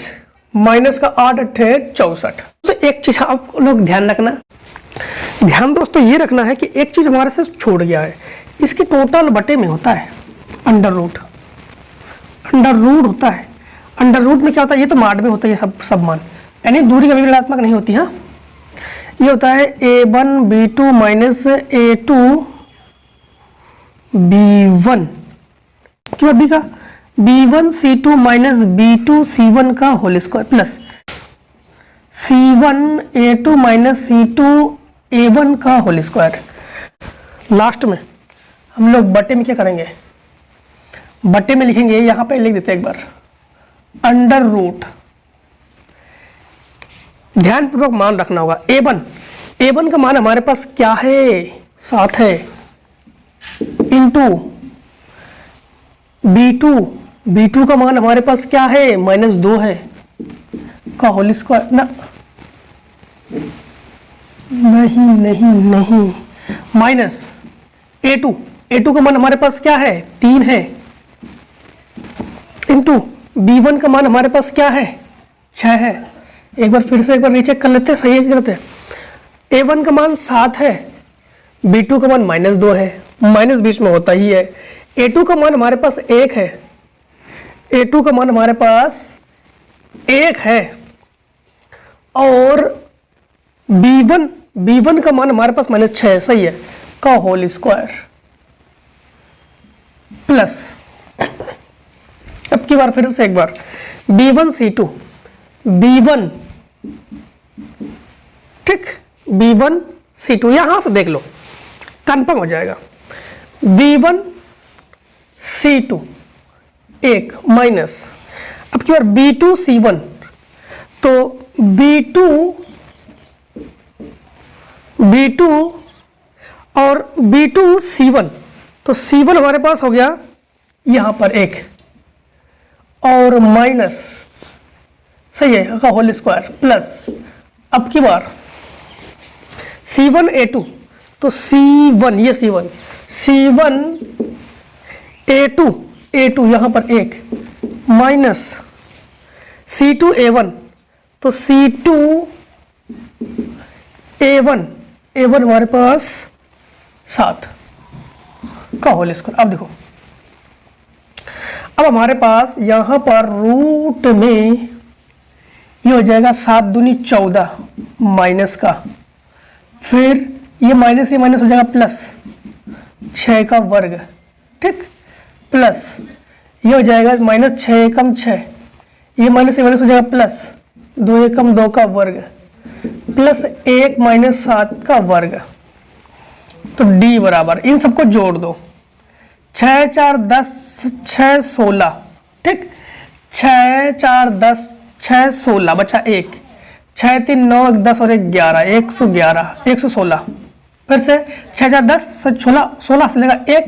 माइनस का 8 अट्ठे 64। तो एक चीज आप लोग ध्यान रखना, ध्यान दोस्तों ये रखना है कि एक चीज हमारे से छूट गया है, इसकी टोटल बटे में होता है अंडर रूट होता है। अंडर रूट में क्या होता है, ये तो माड में होता है, ये सब मान, यानी दूरी कभी ऋणात्मक नहीं होती। हाँ, ये होता है a1 b2 minus a2 b1 क्यों b का b1 c2 minus b2 c1 का whole square plus c1 a2 minus c2 a1 का होल स्क्वायर। लास्ट में हम लोग बटे में क्या करेंगे, बटे में लिखेंगे, यहां पे लिख देते हैं एक बार अंडर रूट। ध्यानपूर्वक मान रखना होगा, a1 का मान हमारे पास क्या है, 7 है, इंटू b2 का मान हमारे पास क्या है, -2 है का होल स्क्वायर ना, नहीं माइनस a2 का मान हमारे पास क्या है, 3 है, इंटू b1 का मान हमारे पास क्या है, 6 है। एक बार फिर से एक बार रीचेक कर लेते हैं, सही है करते हैं। a1 का मान 7 है, b2 का मान -2 है, माइनस बीच में होता ही है। a2 का मान हमारे पास 1 है, a2 का मान हमारे पास 1 है, और b1 का मान हमारे पास -6 है, सही है, का होल स्क्वायर प्लस, अब की बार फिर से एक बार b1 c2 b1, ठीक, b1 c2 यहां से देख लो कंफर्म हो जाएगा, b1 c2 1 माइनस, अब की बार b2 c1, तो b2 और b2 c1, तो c1 हमारे पास हो गया यहां पर 1 और माइनस, सही है, का होल स्क्वायर प्लस, अब की बार c1 a2, तो c1 ये c1 a2 यहां पर 1 माइनस c2 a1, तो c2 a1 हमारे पास 7 का होल स्क्वायर। अब देखो, अब हमारे पास यहां पर रूट में ये हो जाएगा 7 दूनी 14 माइनस का, फिर ये माइनस हो जाएगा प्लस 6 का वर्ग, ठीक, प्लस ये हो जाएगा -6 कम 6, ये माइनस हो जाएगा प्लस 2 एकम 2 का वर्ग प्लस 1 माइनस 7 का वर्ग। तो d बराबर, इन सबको जोड़ दो, 6 4 10 6 16, ठीक, 6 4 10 6 16 बचा 1, 6 3 9 1 10 और 1 11 116, फिर से 6 4 10 16 से लेगा 1,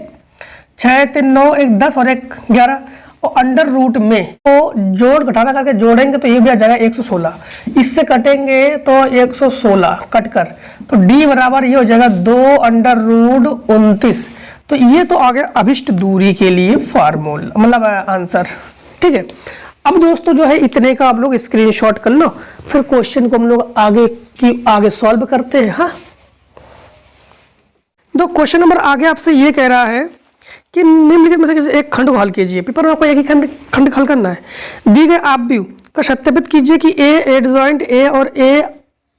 6 3 9 1 10 और 1 11, और अंडर रूट में तो जोड़ घटाना करके जोड़ेंगे तो ये भी आ जाएगा 116, इससे कटेंगे तो 116 कटकर, तो d बराबर ये हो जाएगा 2√29। तो ये तो आ गया अभिष्ट दूरी के लिए फार्मूला, मतलब आंसर, ठीक है। अब दोस्तों जो है इतने का आप लोग स्क्रीनशॉट कर लो, फिर क्वेश्चन को हम लोग आगे सॉल्व करते हैं। हाँ, तो क्वेश्चन नंबर आगे आपसे ये कह रहा है कि निम्नलिखित में से किसी एक खंड को हल कीजिए। पेपर में आपको एक ही खंड हल करना है। दी गए आप व्यू का सत्यापित कीजिए कि ए एडजॉइंट ए और ए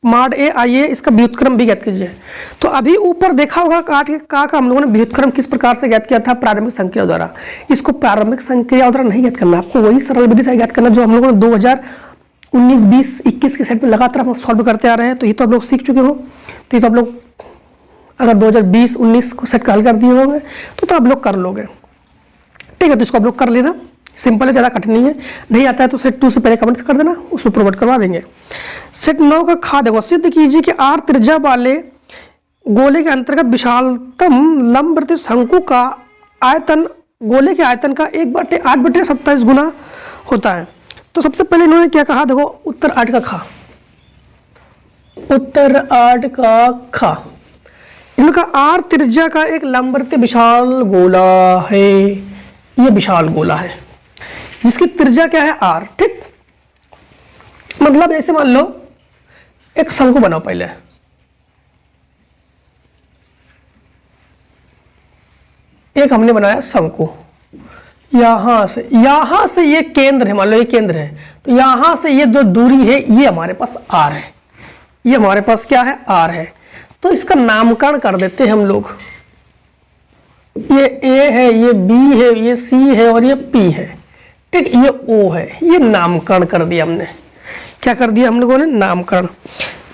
माड ए आइए इसका व्युत्क्रम भी ज्ञात कीजिए। तो अभी ऊपर देखा होगा काट के का हम लोगों ने व्युत्क्रम किस प्रकार से ज्ञात किया था, प्रारंभिक संख्या द्वारा। इसको प्रारंभिक संख्या द्वारा नहीं ज्ञात करना, आपको वही सरल विधि से ज्ञात करना जो हम लोगों ने 2019, 20, 21 के सेट में लगातार हम सॉल्व करते आ रहे हैं। तो ये तो आप लोग सीख चुके हो। तो ये तो आप लोग अगर 2020, 19 को सेट का हल कर दिए होंगे तो आप लोग कर लोगे, ठीक है। तो इसको आप लोग कर लेना, सिंपल है, ज़्यादा कठिन नहीं है। नहीं आता है तो सेट 2 से पहले कमेंट कर देना, उसको प्रोवाइड करवा देंगे। सेट 9 का खा देखो, सिद्ध कीजिए कि r त्रिज्या वाले गोले के अंतर्गत विशालतम लंबवृत्तीय शंकु का आयतन गोले के आयतन का 1/8/27 गुना होता है। तो सबसे पहले इन्होंने क्या कहा, देखो उत्तर 8 का खा, उत्तर 8 का खा। इनका आर त्रिज्या का एक लंबवृत्तीय विशाल गोला है, ये विशाल गोला है जिसकी त्रिज्या क्या है आर। ठीक, मतलब जैसे मान लो एक शंकु बनाओ, पहले एक हमने बनाया शंकु, यहां से ये केंद्र है, मान लो ये केंद्र है, तो यहां से ये जो दूरी है ये हमारे पास आर है, ये हमारे पास क्या है आर है। तो इसका नामकरण कर देते हैं हम लोग, ये ए है, ये बी है, ये सी है और ये पी है। ठीक, ये ओ है, ये नामकरण कर दिया हमने। क्या कर दिया हम लोगों ने, नामकरण।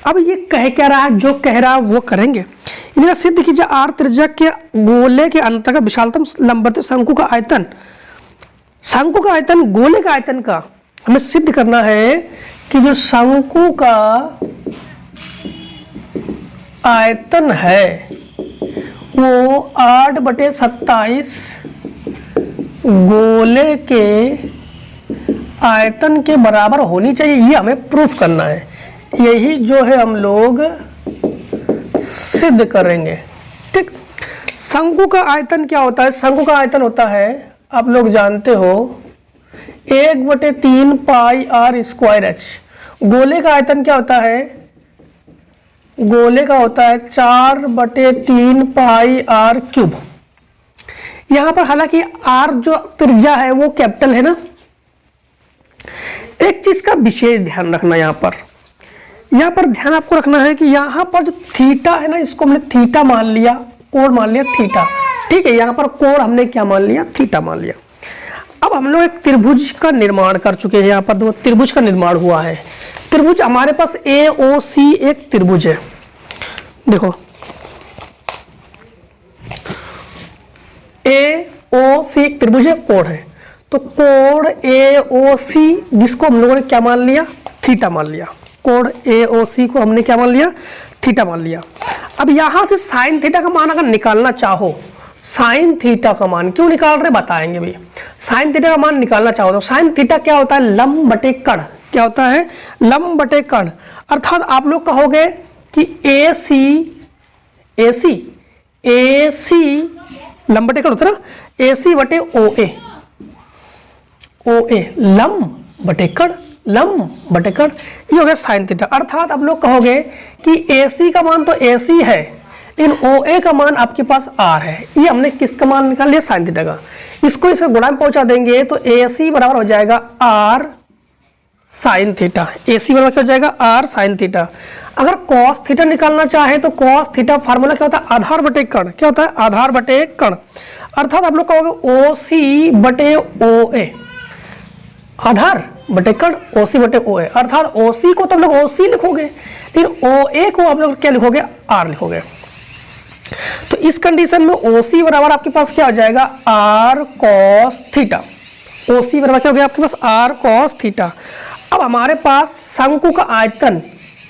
अब ये कह क्या रहा है, जो कह रहा है वो करेंगे। इन्हें सिद्ध कीजिए आर त्रिज्या के गोले के अंतर्गत विशालतम लंबवृत्तीय शंकु का आयतन, शंकु का आयतन गोले का आयतन का हमें सिद्ध करना है कि जो शंकु का आयतन है वो 8/27 गोले के आयतन के बराबर होनी चाहिए, ये हमें प्रूफ करना है। यही जो है हम लोग सिद्ध करेंगे। ठीक, शंकु का आयतन क्या होता है, शंकु का आयतन होता है, आप लोग जानते हो 1/3 पाई आर स्क्वायर एच। गोले का आयतन क्या होता है, गोले का होता है 4/3 पाई आर क्यूब। यहां पर हालांकि आर जो त्रिज्या है वो कैपिटल है ना। एक चीज का विशेष ध्यान रखना, यहाँ पर ध्यान आपको रखना है कि यहाँ पर जो थीटा है ना, इसको हमने थीटा मान लिया, कोण मान लिया थीटा। ठीक है, यहाँ पर कोण हमने क्या मान लिया, थीटा मान लिया। अब हम लोग एक त्रिभुज का निर्माण कर चुके हैं, यहाँ पर दो त्रिभुज का निर्माण हुआ है। त्रिभुज हमारे पास AOC एक त्रिभुज है, देखो AOC एक त्रिभुज है, कोण है। तो कोण AOC जिसको हम लोगों ने क्या मान लिया, थीटा मान लिया। कोण AOC को हमने क्या मान लिया, थीटा मान लिया। अब यहां से साइन थीटा का मान अगर निकालना चाहो, साइन थीटा का मान क्यों निकाल रहे बताएंगे भाई। साइन थीटा का मान निकालना चाहो तो साइन थीटा क्या होता है, लंब बटे कर्ण। क्या होता है, लंब बटे कर्ण। अर्थात आप लोग कहोगे कि AC लंब बटे कर्ण होता है ना, AC बटे OA लंब बटे कर्ण, लंब बटे कर्ण, ये हो गया साइन थीटा। अर्थात आप लोग कहोगे कि AC का मान तो AC है, लेकिन OA का मान आपके पास R है। ये हमने किसका मान निकाल लिया, साइन थीटा का। इसको इसके गुणा में पहुंचा देंगे तो AC बराबर हो जाएगा R साइन थीटा। AC बराबर क्या हो जाएगा, R साइन थीटा। अगर cos थीटा निकालना चाहे तो cos थीटा फार्मूला क्या होता है, आधार बटे कर्ण। क्या होता है, आधार बटे कर्ण। अर्थात आप लोग कहोगे OC बटे OA, आधार बटे कर्ण, OC बटे OA। अर्थात OC को तो आप लोग OC लिखोगे, लेकिन OA को आप लोग क्या लिखोगे, R लिखोगे। तो इस कंडीशन में OC बराबर आपके पास क्या हो जाएगा, R cos थीटा। OC बराबर क्या हो गया आपके पास, R cos थीटा। अब हमारे पास शंकु का आयतन,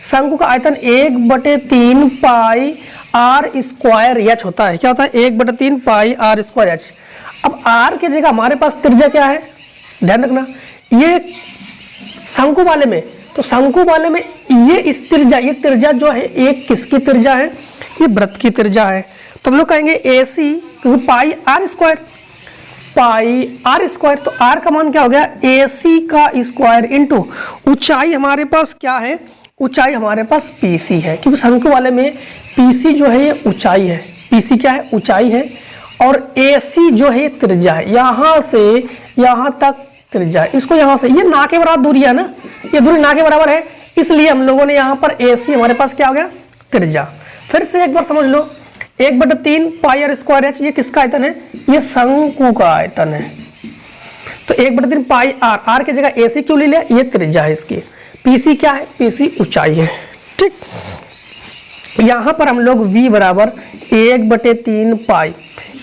शंकु का आयतन 1/3 पाई आर स्क्वायर एच होता है। क्या होता है, 1/3 पाई आर स्क्वायर एच। अब R की जगह हमारे पास त्रिज्या क्या है, ध्यान रखना, ये शंकु वाले में, तो शंकु वाले में ये इस त्रिज्या, ये त्रिज्या जो है एक किसकी त्रिज्या है, ये वृत्त की त्रिज्या है। तो हम लोग कहेंगे AC क्योंकि pi r square, pi r square. तो R का मान क्या हो गया, AC का स्क्वायर इंटू ऊंचाई हमारे पास क्या है, ऊंचाई हमारे पास PC है, क्योंकि शंकु वाले में PC जो है ये ऊंचाई है, PC क्या है, ऊंचाई है, और AC जो है त्रिज्या है, यहां से यहां तक त्रिज्या है। इसको यहां से, ये ना के बराबर दूरी है ना, ये दूरी ना के बराबर है, इसलिए हम लोगों ने यहां पर AC हमारे पास क्या हो गया, त्रिज्या। फिर से एक बार समझ लो, 1/3 पाई आर स्क्वायर एच, ये किसका आयतन है, ये शंकु का आयतन है। तो 1/3 पाई आर की जगह AC क्यों ले लिया, ये त्रिज्या है इसकी। PC क्या है, PC ऊंचाई है। ठीक, यहां पर हम लोग V बराबर 1/3 पाई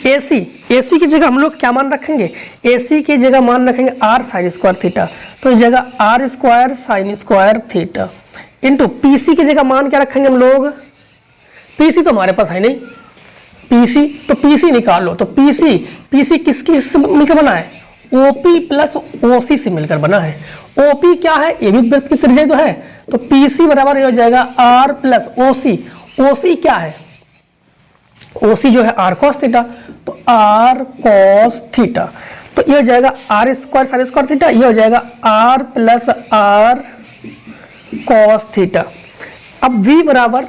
AC की जगह हम लोग क्या मान रखेंगे, AC की जगह मान रखेंगे R साइन स्क्वायर थीटा। तो इस जगह R square sine square theta into PC की जगह मान क्या रखेंगे हम लोग, पीसी तो हमारे पास है नहीं, पीसी तो पीसी निकालो। तो पीसी किसकी से मिलकर बना है? ओपी प्लस ओसी से मिलकर बना है। ओपी क्या है? ये भी वृत्त की त्रिज्या तो है, तो पीसी बराबर ये हो जाएगा आर प्लस ओसी। ओसी क्या है? ओसी जो है आर कॉस थीटा, तो आर कॉस थीटा, तो ये हो जाएगा r square sine square theta, ये हो जाएगा r plus r cos theta. अब v बराबर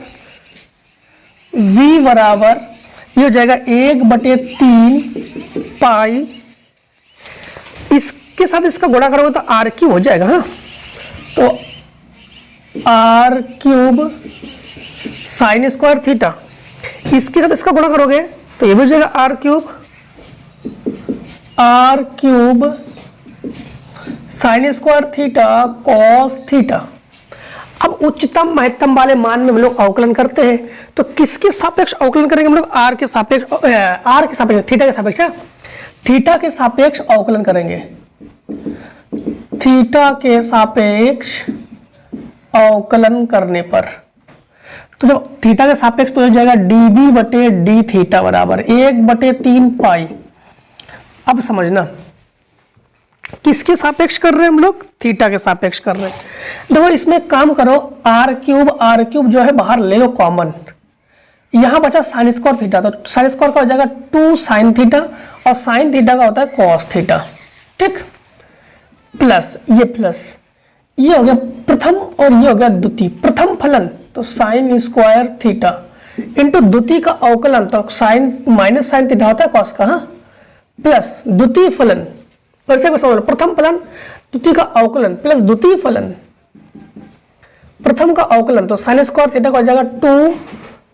ये हो जाएगा 1/3 पाई, इसके साथ इसका गुणा करोगे तो आर क्यूब हो जाएगा। हाँ, तो r cube sine square theta, इसके साथ इसका गुणा करोगे तो ये भी हो जाएगा r cube sine square theta cos theta. अब उच्चतम महत्तम वाले मान में हम लोग अवकलन करते हैं, तो किसके सापेक्ष अवकलन करेंगे हम लोग? आर के सापेक्ष, थीटा के सापेक्ष, थीटा के सापेक्ष अवकलन करेंगे। थीटा के सापेक्ष अवकलन करने पर तो जब थीटा के सापेक्ष तो हो जाएगा dB बटे डी थीटा बराबर 1/3 पाई। अब समझना किसके सापेक्ष कर रहे हैं हम लोग? थीटा के सापेक्ष कर रहे हैं। देखो इसमें काम करो, आर क्यूब जो है बाहर ले लो कॉमन, यहां बचा साइन स्क्वायर थीटा, तो साइन स्क्वायर का हो जाएगा 2 साइन थीटा और साइन थीटा का होता है कॉस थीटा, ठीक, प्लस ये हो गया प्रथम और ये हो गया द्वितीय। प्रथम फलन तो साइन स्क्वायर थीटा इंटू द्वितीय का अवकलन तो साइन माइनस साइन थीटा होता है कॉस का, हाँ, प्लस द्वितीय फलन, वैसे प्रथम फलन द्वितीय का अवकलन प्लस द्वितीय फलन प्रथम का अवकलन, तो साइन स्क्वायर थीटा का हो जाएगा 2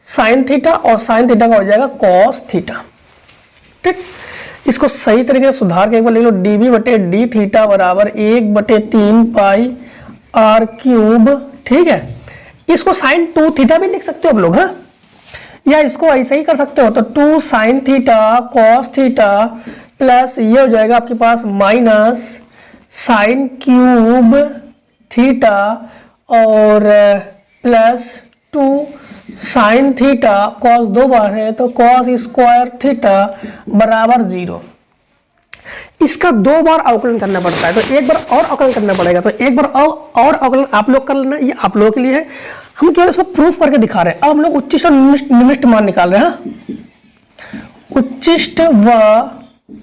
साइन थीटा और साइन थीटा का हो जाएगा कॉस थीटा, ठीक। इसको सही तरीके से सुधार के एक बार लिख लो, dB बटे डी थीटा बराबर 1/3 पाई आर क्यूब, ठीक है। इसको साइन 2 थीटा भी लिख सकते हो आप लोग, हाँ, या इसको ऐसे ही कर सकते हो, तो 2 sine theta cos theta plus ये हो जाएगा आपके पास माइनस साइन क्यूब थीटा और प्लस 2 साइन थीटा, कॉस 2 बार है तो कॉस स्क्वायर थीटा बराबर 0। इसका 2 बार अवकलन करना पड़ता है, तो एक बार और अवकलन करना पड़ेगा, तो एक बार और अवकलन आप लोग कर लेना, ये आप लोगों के लिए है, हम केवल इसको प्रूफ करके दिखा रहे हैं। अब हम लोग उच्चिष्ट और निम्निष्ट मान निकाल रहे हैं। उच्चिष्ट व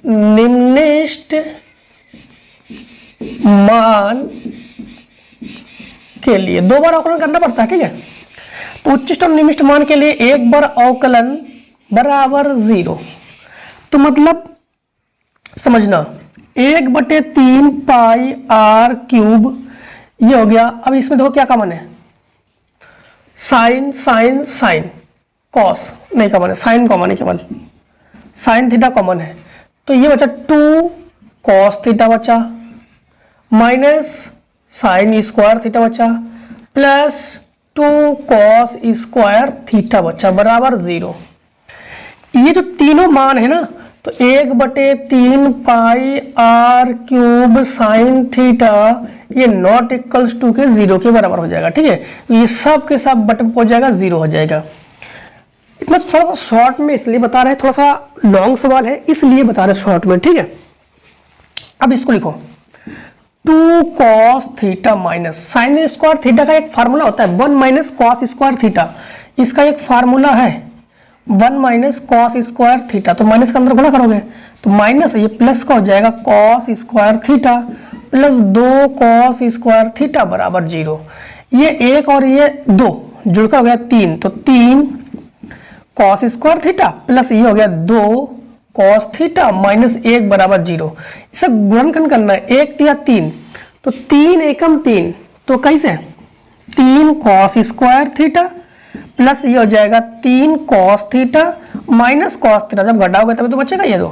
निम्निष्ट मान के लिए 2 बार अवकलन करना पड़ता है, ठीक है। तो उच्चिष्ट और निम्निष्ट मान के लिए एक बार अवकलन बराबर 0, तो मतलब समझना 1/3 पाई आर क्यूब ये हो गया। अब इसमें देखो क्या कॉमन है, साइन साइन साइन, कॉस नहीं कॉमन है, साइन कॉमन है, केवल साइन थीटा कॉमन है, तो ये बचा 2 कॉस थीटा बचा माइनस साइन स्क्वायर थीटा बचा प्लस 2 कॉस स्क्वायर थीटा बचा बराबर 0। ये जो तीनों मान है ना, तो 1/3 पाई आर क्यूब साइन थीटा ये नॉट इक्वल्स टू के 0 के बराबर हो जाएगा, ठीक है। ये सब के सब बटन हो जाएगा 0 हो जाएगा। इतना थोड़ा सा शॉर्ट में इसलिए बता रहे हैं, थोड़ा सा लॉन्ग सवाल है इसलिए बता रहे हैं शॉर्ट में, ठीक है। अब इसको लिखो 2 cos theta minus sign square theta का एक फार्मूला होता है 1 माइनस कॉस स्क्वायर थीटा, इसका एक फार्मूला है 1 माइनस कॉस स्क्वायर थीटा, तो माइनस के अंदर गुणा करोगे तो माइनस ये प्लस का हो जाएगा cos square theta plus 2 cos square theta बराबर 0। ये 1 और ये 2 जुड़कर हो गया 3, तो 3 कॉस स्क्वायर थीटा प्लस ये हो गया 2 कॉस थीटा माइनस 1 बराबर 0। इसे गुणनखंड करना है, 1 या 3, तो 3 एकम 3, तो कैसे 3 कॉस स्क्वायर थीटा प्लस ये हो जाएगा 3 cos theta minus cos theta, जब घटाओगे तभी तो बचेगा ये 2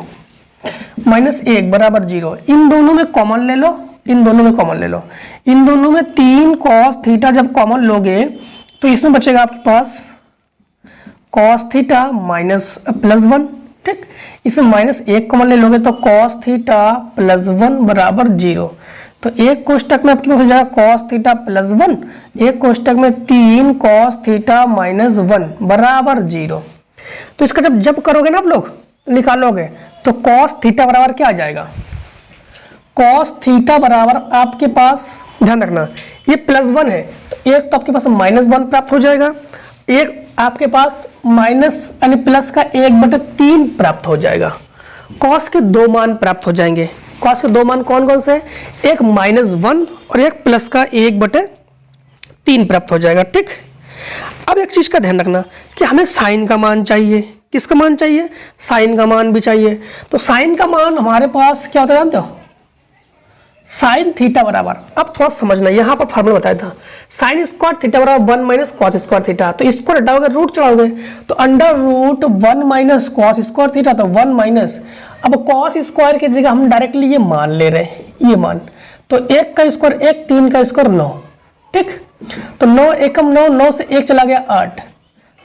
माइनस 1 बराबर 0। इन दोनों में कॉमन ले लो, इन दोनों में कॉमन ले लो, इन दोनों में 3 कॉस थीटा जब कॉमन लोगे तो इसमें बचेगा आपके पास कॉस थीटा माइनस प्लस 1, ठीक। इसमें माइनस 1 कॉमन ले लोगे तो कॉस थीटा प्लस 1 बराबर 0। तो एक कोष्टक में आपके पास हो जाएगा कॉस थीटा प्लस 1, एक कोष्टक में 3 कॉस थीटा माइनस 1 बराबर 0। तो इसका जब करोगे ना आप लोग निकालोगे तो कॉस थीटा बराबर क्या आ जाएगा, कॉस थीटा बराबर आपके पास ध्यान रखना ये +1 है तो एक तो आपके पास -1 प्राप्त हो जाएगा, एक आपके पास माइनस यानी प्लस का 1/3 प्राप्त हो जाएगा। कॉस के 2 मान प्राप्त हो जाएंगे। कॉस के 2 मान कौन कौन से हैं, एक -1 और एक प्लस का 1/3 प्राप्त हो जाएगा। ठीक, अब एक चीज का ध्यान रखना कि हमें साइन का मान चाहिए। किसका मान चाहिए, साइन का मान भी चाहिए। तो साइन का मान हमारे पास क्या होता है जानते हो, साइन थीटा बराबर, अब थोड़ा समझना यहाँ पर फॉर्मूला बताया था, साइन स्क्वायर थीटा बराबर 1 माइनस कॉस स्क्वायर थीटा। तो इसको हटाओगे रूट चढ़ाओगे तो √1 माइनस कॉस स्क्वायर थीटा, तो 1 माइनस, अब कॉस स्क्वायर की जगह हम डायरेक्टली ये मान ले रहे हैं, ये मान, तो 1 का स्क्वायर 1, 3 का स्क्वायर 9। ठीक, तो 9 एकम 9, 9 से 1 चला गया 8,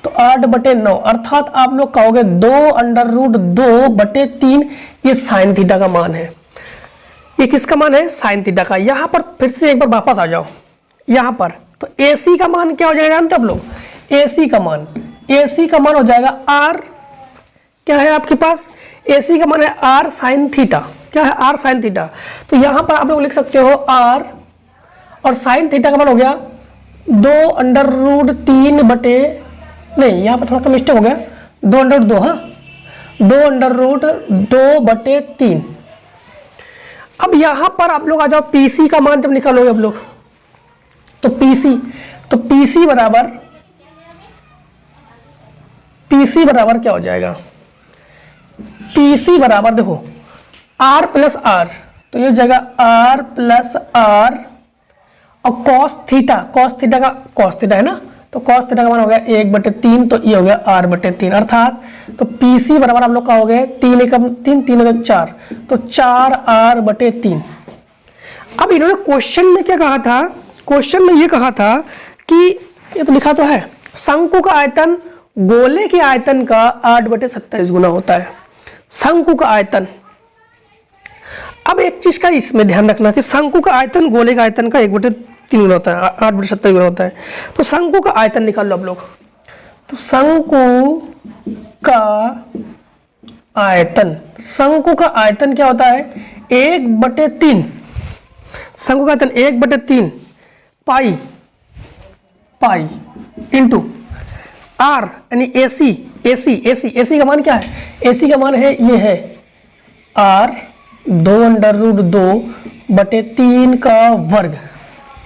तो 8/9 अर्थात आप लोग कहोगे 2√2/3 ये साइन थीटा का मान है। ये किसका मान है, साइन थीटा का। यहां पर फिर से एक बार वापस आ जाओ यहां पर, तो AC का मान क्या हो जाएगा जानते हो आप लोग, AC का मान हो जाएगा R, क्या है आपके पास, AC का मान है R साइन थीटा। क्या है, R साइन थीटा। तो यहां पर आप लोग लिख सकते हो R और साइन थीटा का मान हो गया 2√3 नहीं, यहां पर थोड़ा सा मिस्टेक हो गया, 2√2, हाँ 2√2/3। अब यहां पर आप लोग आ जाओ PC का मान जब निकालोगे आप लोग, तो PC बराबर क्या हो जाएगा, PC बराबर देखो R प्लस R, तो ये हो जाएगा R प्लस R और cos थीटा है ना, तो cos थीटा का मान हो गया 1/3, तो ये हो गया R/3 अर्थात तो PC बराबर आप लोग का हो गया 3 एकम 3, 3 एकम 4, तो 4R/3। अब इन्होंने क्वेश्चन में क्या कहा था, क्वेश्चन में ये कहा था कि ये तो लिखा तो है शंकु का आयतन गोले के आयतन का 8/27 गुना होता है, शंकु का आयतन। अब एक चीज का इसमें ध्यान रखना कि शंकु का आयतन गोले का आयतन का 1/3 गुना होता है, 8/27 गुना होता है। तो शंकु का आयतन निकाल लो आप लोग, तो शंकु का आयतन क्या होता है 1/3, शंकु का आयतन 1/3 पाई इंटू R यानी AC का मान क्या है, AC का मान है ये है R 2√2/3 का वर्ग,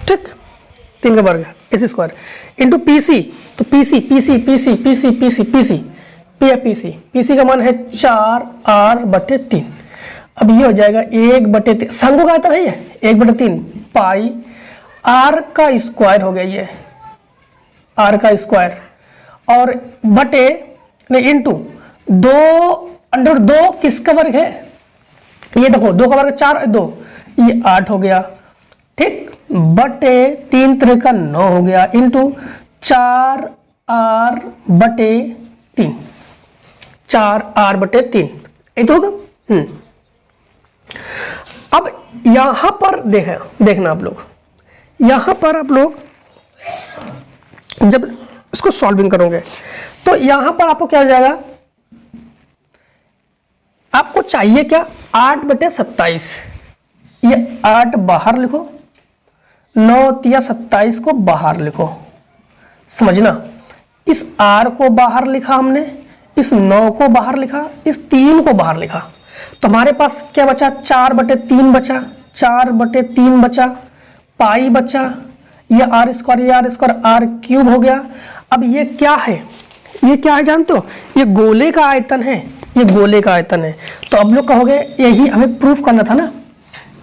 ठीक 3 का वर्ग AC स्क्वायर इंटू PC, तो PC का मान है 4R/3। अब ये हो जाएगा 1/3, शंकु का आयतन है ये 1/3 पाई R का स्क्वायर हो गया, ये R का स्क्वायर और बटे नहीं इंटू 2√2 किसका वर्ग है, ये देखो 2 का वर्ग 4, 2 ये 8 हो गया, ठीक, बटे 3 3 का 9 हो गया इंटू 4R/3, 4R/3 ये तो होगा। अब यहां पर देखना आप लोग, यहां पर आप लोग जब इसको सॉल्विंग करोगे तो यहां पर आपको क्या हो जाएगा, आपको चाहिए क्या 8/27, ये 8 बाहर लिखो, 9 या 27 को बाहर लिखो, समझना, इस R को बाहर लिखा हमने, इस 9 को बाहर लिखा, इस 3 को बाहर लिखा, तो हमारे पास क्या बचा 4/3 बचा, 4/3 बचा, पाई बचा, ये R स्क्वायर R³ हो गया। अब ये क्या है, जानते हो, ये गोले का आयतन है, तो अब लोग कहोगे यही हमें प्रूफ करना था ना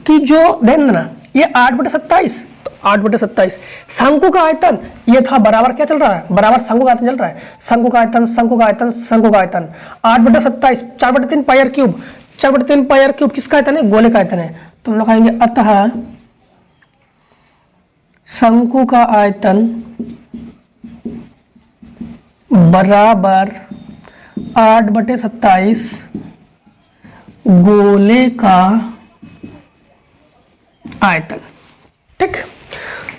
कि जो ध्यान देना ये 8/27, तो 8/27 शंकु का आयतन ये था बराबर क्या चल रहा है, बराबर शंकु का आयतन चल रहा है, शंकु का आयतन 8/27 4/3 पाई R³ 4/3 पाई R³ किसका आयतन है, गोले का आयतन है। तो हम लोग कहेंगे अतः शंकु का आयतन बराबर 8/27 गोले का आयतन। ठीक,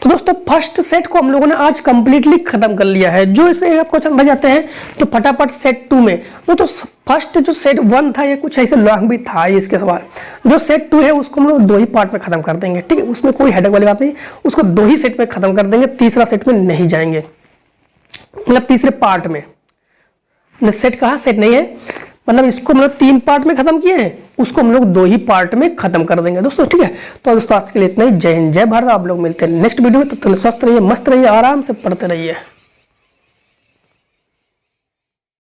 तो दोस्तों फर्स्ट सेट को हम लोगों ने आज कंप्लीटली खत्म कर लिया है। जो इसे आप क्वेश्चन बन जाते हैं तो फटाफट सेट 2 में तो फर्स्ट जो सेट 1 था ये कुछ ऐसे लॉन्ग भी था इसके सवाल। जो सेट 2 है उसको हम लोग 2 ही पार्ट में खत्म कर देंगे। ठीक है, उसमें कोई हेडेक वाली बात नहीं, उसको 2 ही सेट में खत्म कर देंगे, तीसरा सेट में नहीं जाएंगे, मतलब तीसरे पार्ट में। सेट कहा, सेट नहीं है, मतलब इसको हम लोग 3 पार्ट में खत्म किए हैं, उसको हम लोग 2 ही पार्ट में खत्म कर देंगे दोस्तों। ठीक है, तो दोस्तों आज के लिए इतना ही। जय हिंद, जय भारत। आप लोग मिलते हैं नेक्स्ट वीडियो में। तब तक स्वस्थ रहिए, मस्त रहिए, आराम से पढ़ते रहिए।